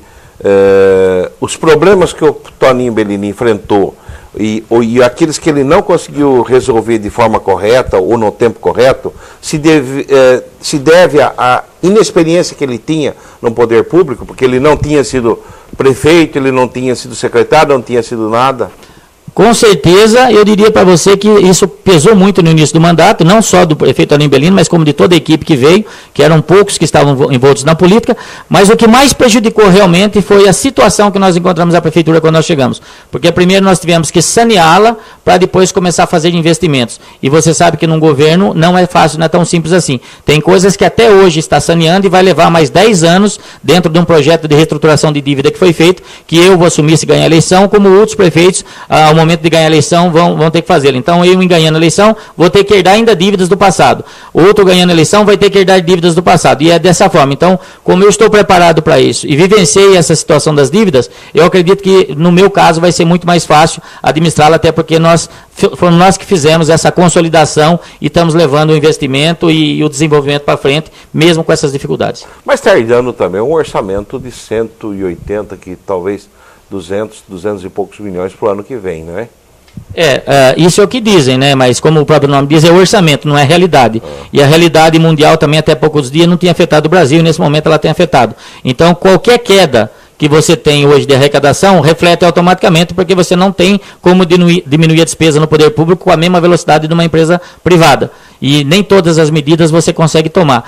os problemas que o Toninho Bellini enfrentou e aqueles que ele não conseguiu resolver de forma correta ou no tempo correto, se deve à inexperiência que ele tinha no poder público, porque ele não tinha sido prefeito, ele não tinha sido secretário, não tinha sido nada? Com certeza, eu diria para você que isso pesou muito no início do mandato, não só do prefeito Toninho Bellini, mas como de toda a equipe que veio, que eram poucos que estavam envoltos na política, mas o que mais prejudicou realmente foi a situação que nós encontramos na prefeitura quando nós chegamos. Porque primeiro nós tivemos que saneá-la para depois começar a fazer investimentos. E você sabe que num governo não é fácil, não é tão simples assim. Tem coisas que até hoje está saneando e vai levar mais 10 anos dentro de um projeto de reestruturação de dívida que foi feito, que eu vou assumir se ganhar a eleição, como outros prefeitos, ao momento de ganhar a eleição, vão ter que fazê-lo. Então, eu, em ganhando a eleição, vou ter que herdar ainda dívidas do passado. Outro, ganhando a eleição, vai ter que herdar dívidas do passado. E é dessa forma. Então, como eu estou preparado para isso e vivenciei essa situação das dívidas, eu acredito que, no meu caso, vai ser muito mais fácil administrá-la, até porque fomos nós que fizemos essa consolidação e estamos levando o investimento e o desenvolvimento para frente, mesmo com essas dificuldades. Mas está herdando também um orçamento de 180, que talvez 200 e poucos milhões para o ano que vem, não é? Isso é o que dizem, né? Mas como o próprio nome diz, é orçamento, não é realidade. E a realidade mundial também até poucos dias não tinha afetado o Brasil, e nesse momento ela tem afetado. Então qualquer queda que você tem hoje de arrecadação reflete automaticamente, porque você não tem como diminuir a despesa no poder público com a mesma velocidade de uma empresa privada. E nem todas as medidas você consegue tomar.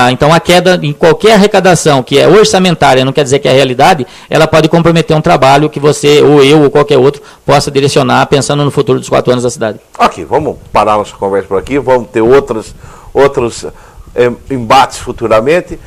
Então a queda em qualquer arrecadação que é orçamentária, não quer dizer que é a realidade, ela pode comprometer um trabalho que você, ou eu, ou qualquer outro, possa direcionar pensando no futuro dos 4 anos da cidade. Ok, vamos parar nossa conversa por aqui, vamos ter outros embates futuramente.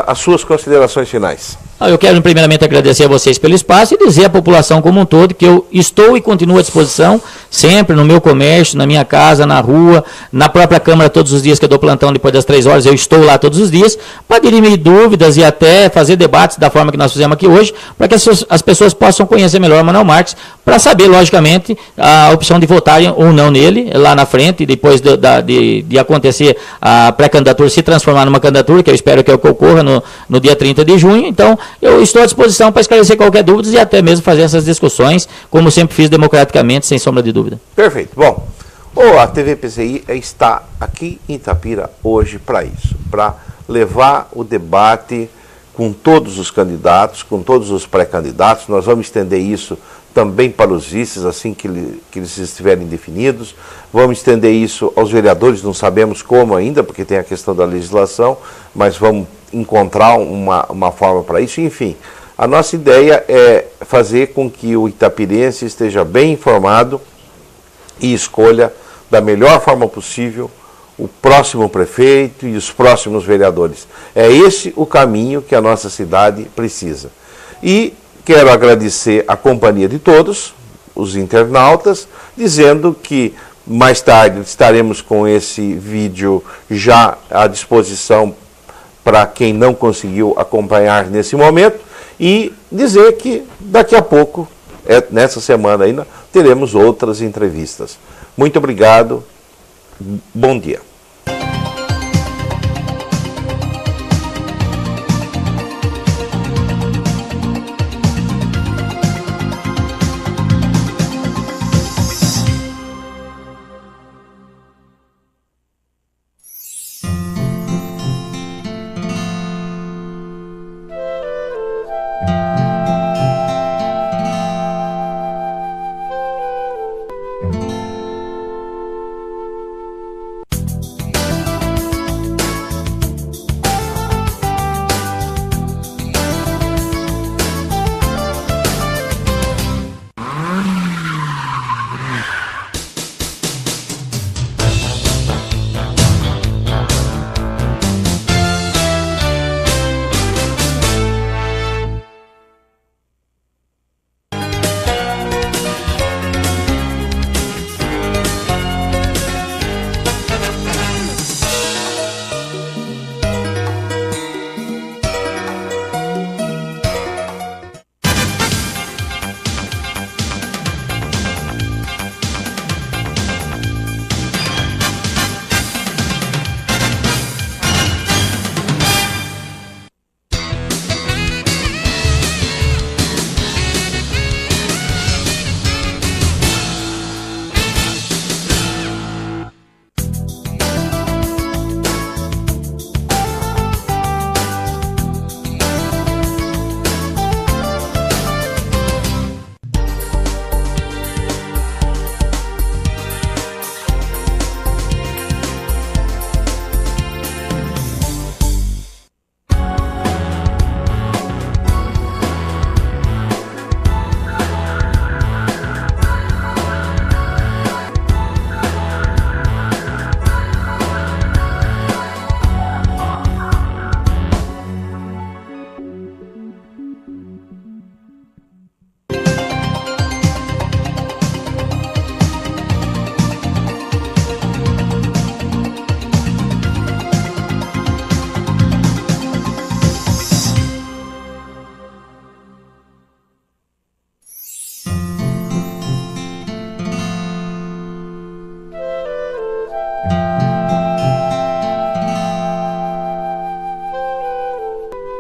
As suas considerações finais. Eu quero primeiramente agradecer a vocês pelo espaço e dizer à população como um todo que eu estou e continuo à disposição, sempre no meu comércio, na minha casa, na rua, na própria Câmara, todos os dias que eu dou plantão depois das 3 horas, eu estou lá todos os dias, para dirimir dúvidas e até fazer debates da forma que nós fizemos aqui hoje, para que as pessoas possam conhecer melhor o Manuel Marques, para saber, logicamente, a opção de votarem ou não nele, lá na frente, depois de acontecer a pré-candidatura se transformar numa candidatura, que eu espero que é o que ocorra no dia 30 de junho. Então, eu estou à disposição para esclarecer qualquer dúvida e até mesmo fazer essas discussões, como sempre fiz democraticamente, sem sombra de dúvida. Perfeito. Bom, a TV PCI está aqui em Itapira hoje para isso, para levar o debate com todos os candidatos, com todos os pré-candidatos. Nós vamos estender isso também para os vices, assim que eles estiverem definidos. Vamos estender isso aos vereadores, não sabemos como ainda, porque tem a questão da legislação, mas vamos encontrar uma forma para isso. Enfim, a nossa ideia é fazer com que o itapirense esteja bem informado e escolha da melhor forma possível o próximo prefeito e os próximos vereadores. É esse o caminho que a nossa cidade precisa. E quero agradecer a companhia de todos, os internautas, dizendo que mais tarde estaremos com esse vídeo já à disposição para quem não conseguiu acompanhar nesse momento, e dizer que daqui a pouco, nessa semana ainda, teremos outras entrevistas. Muito obrigado, bom dia.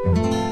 Thank you.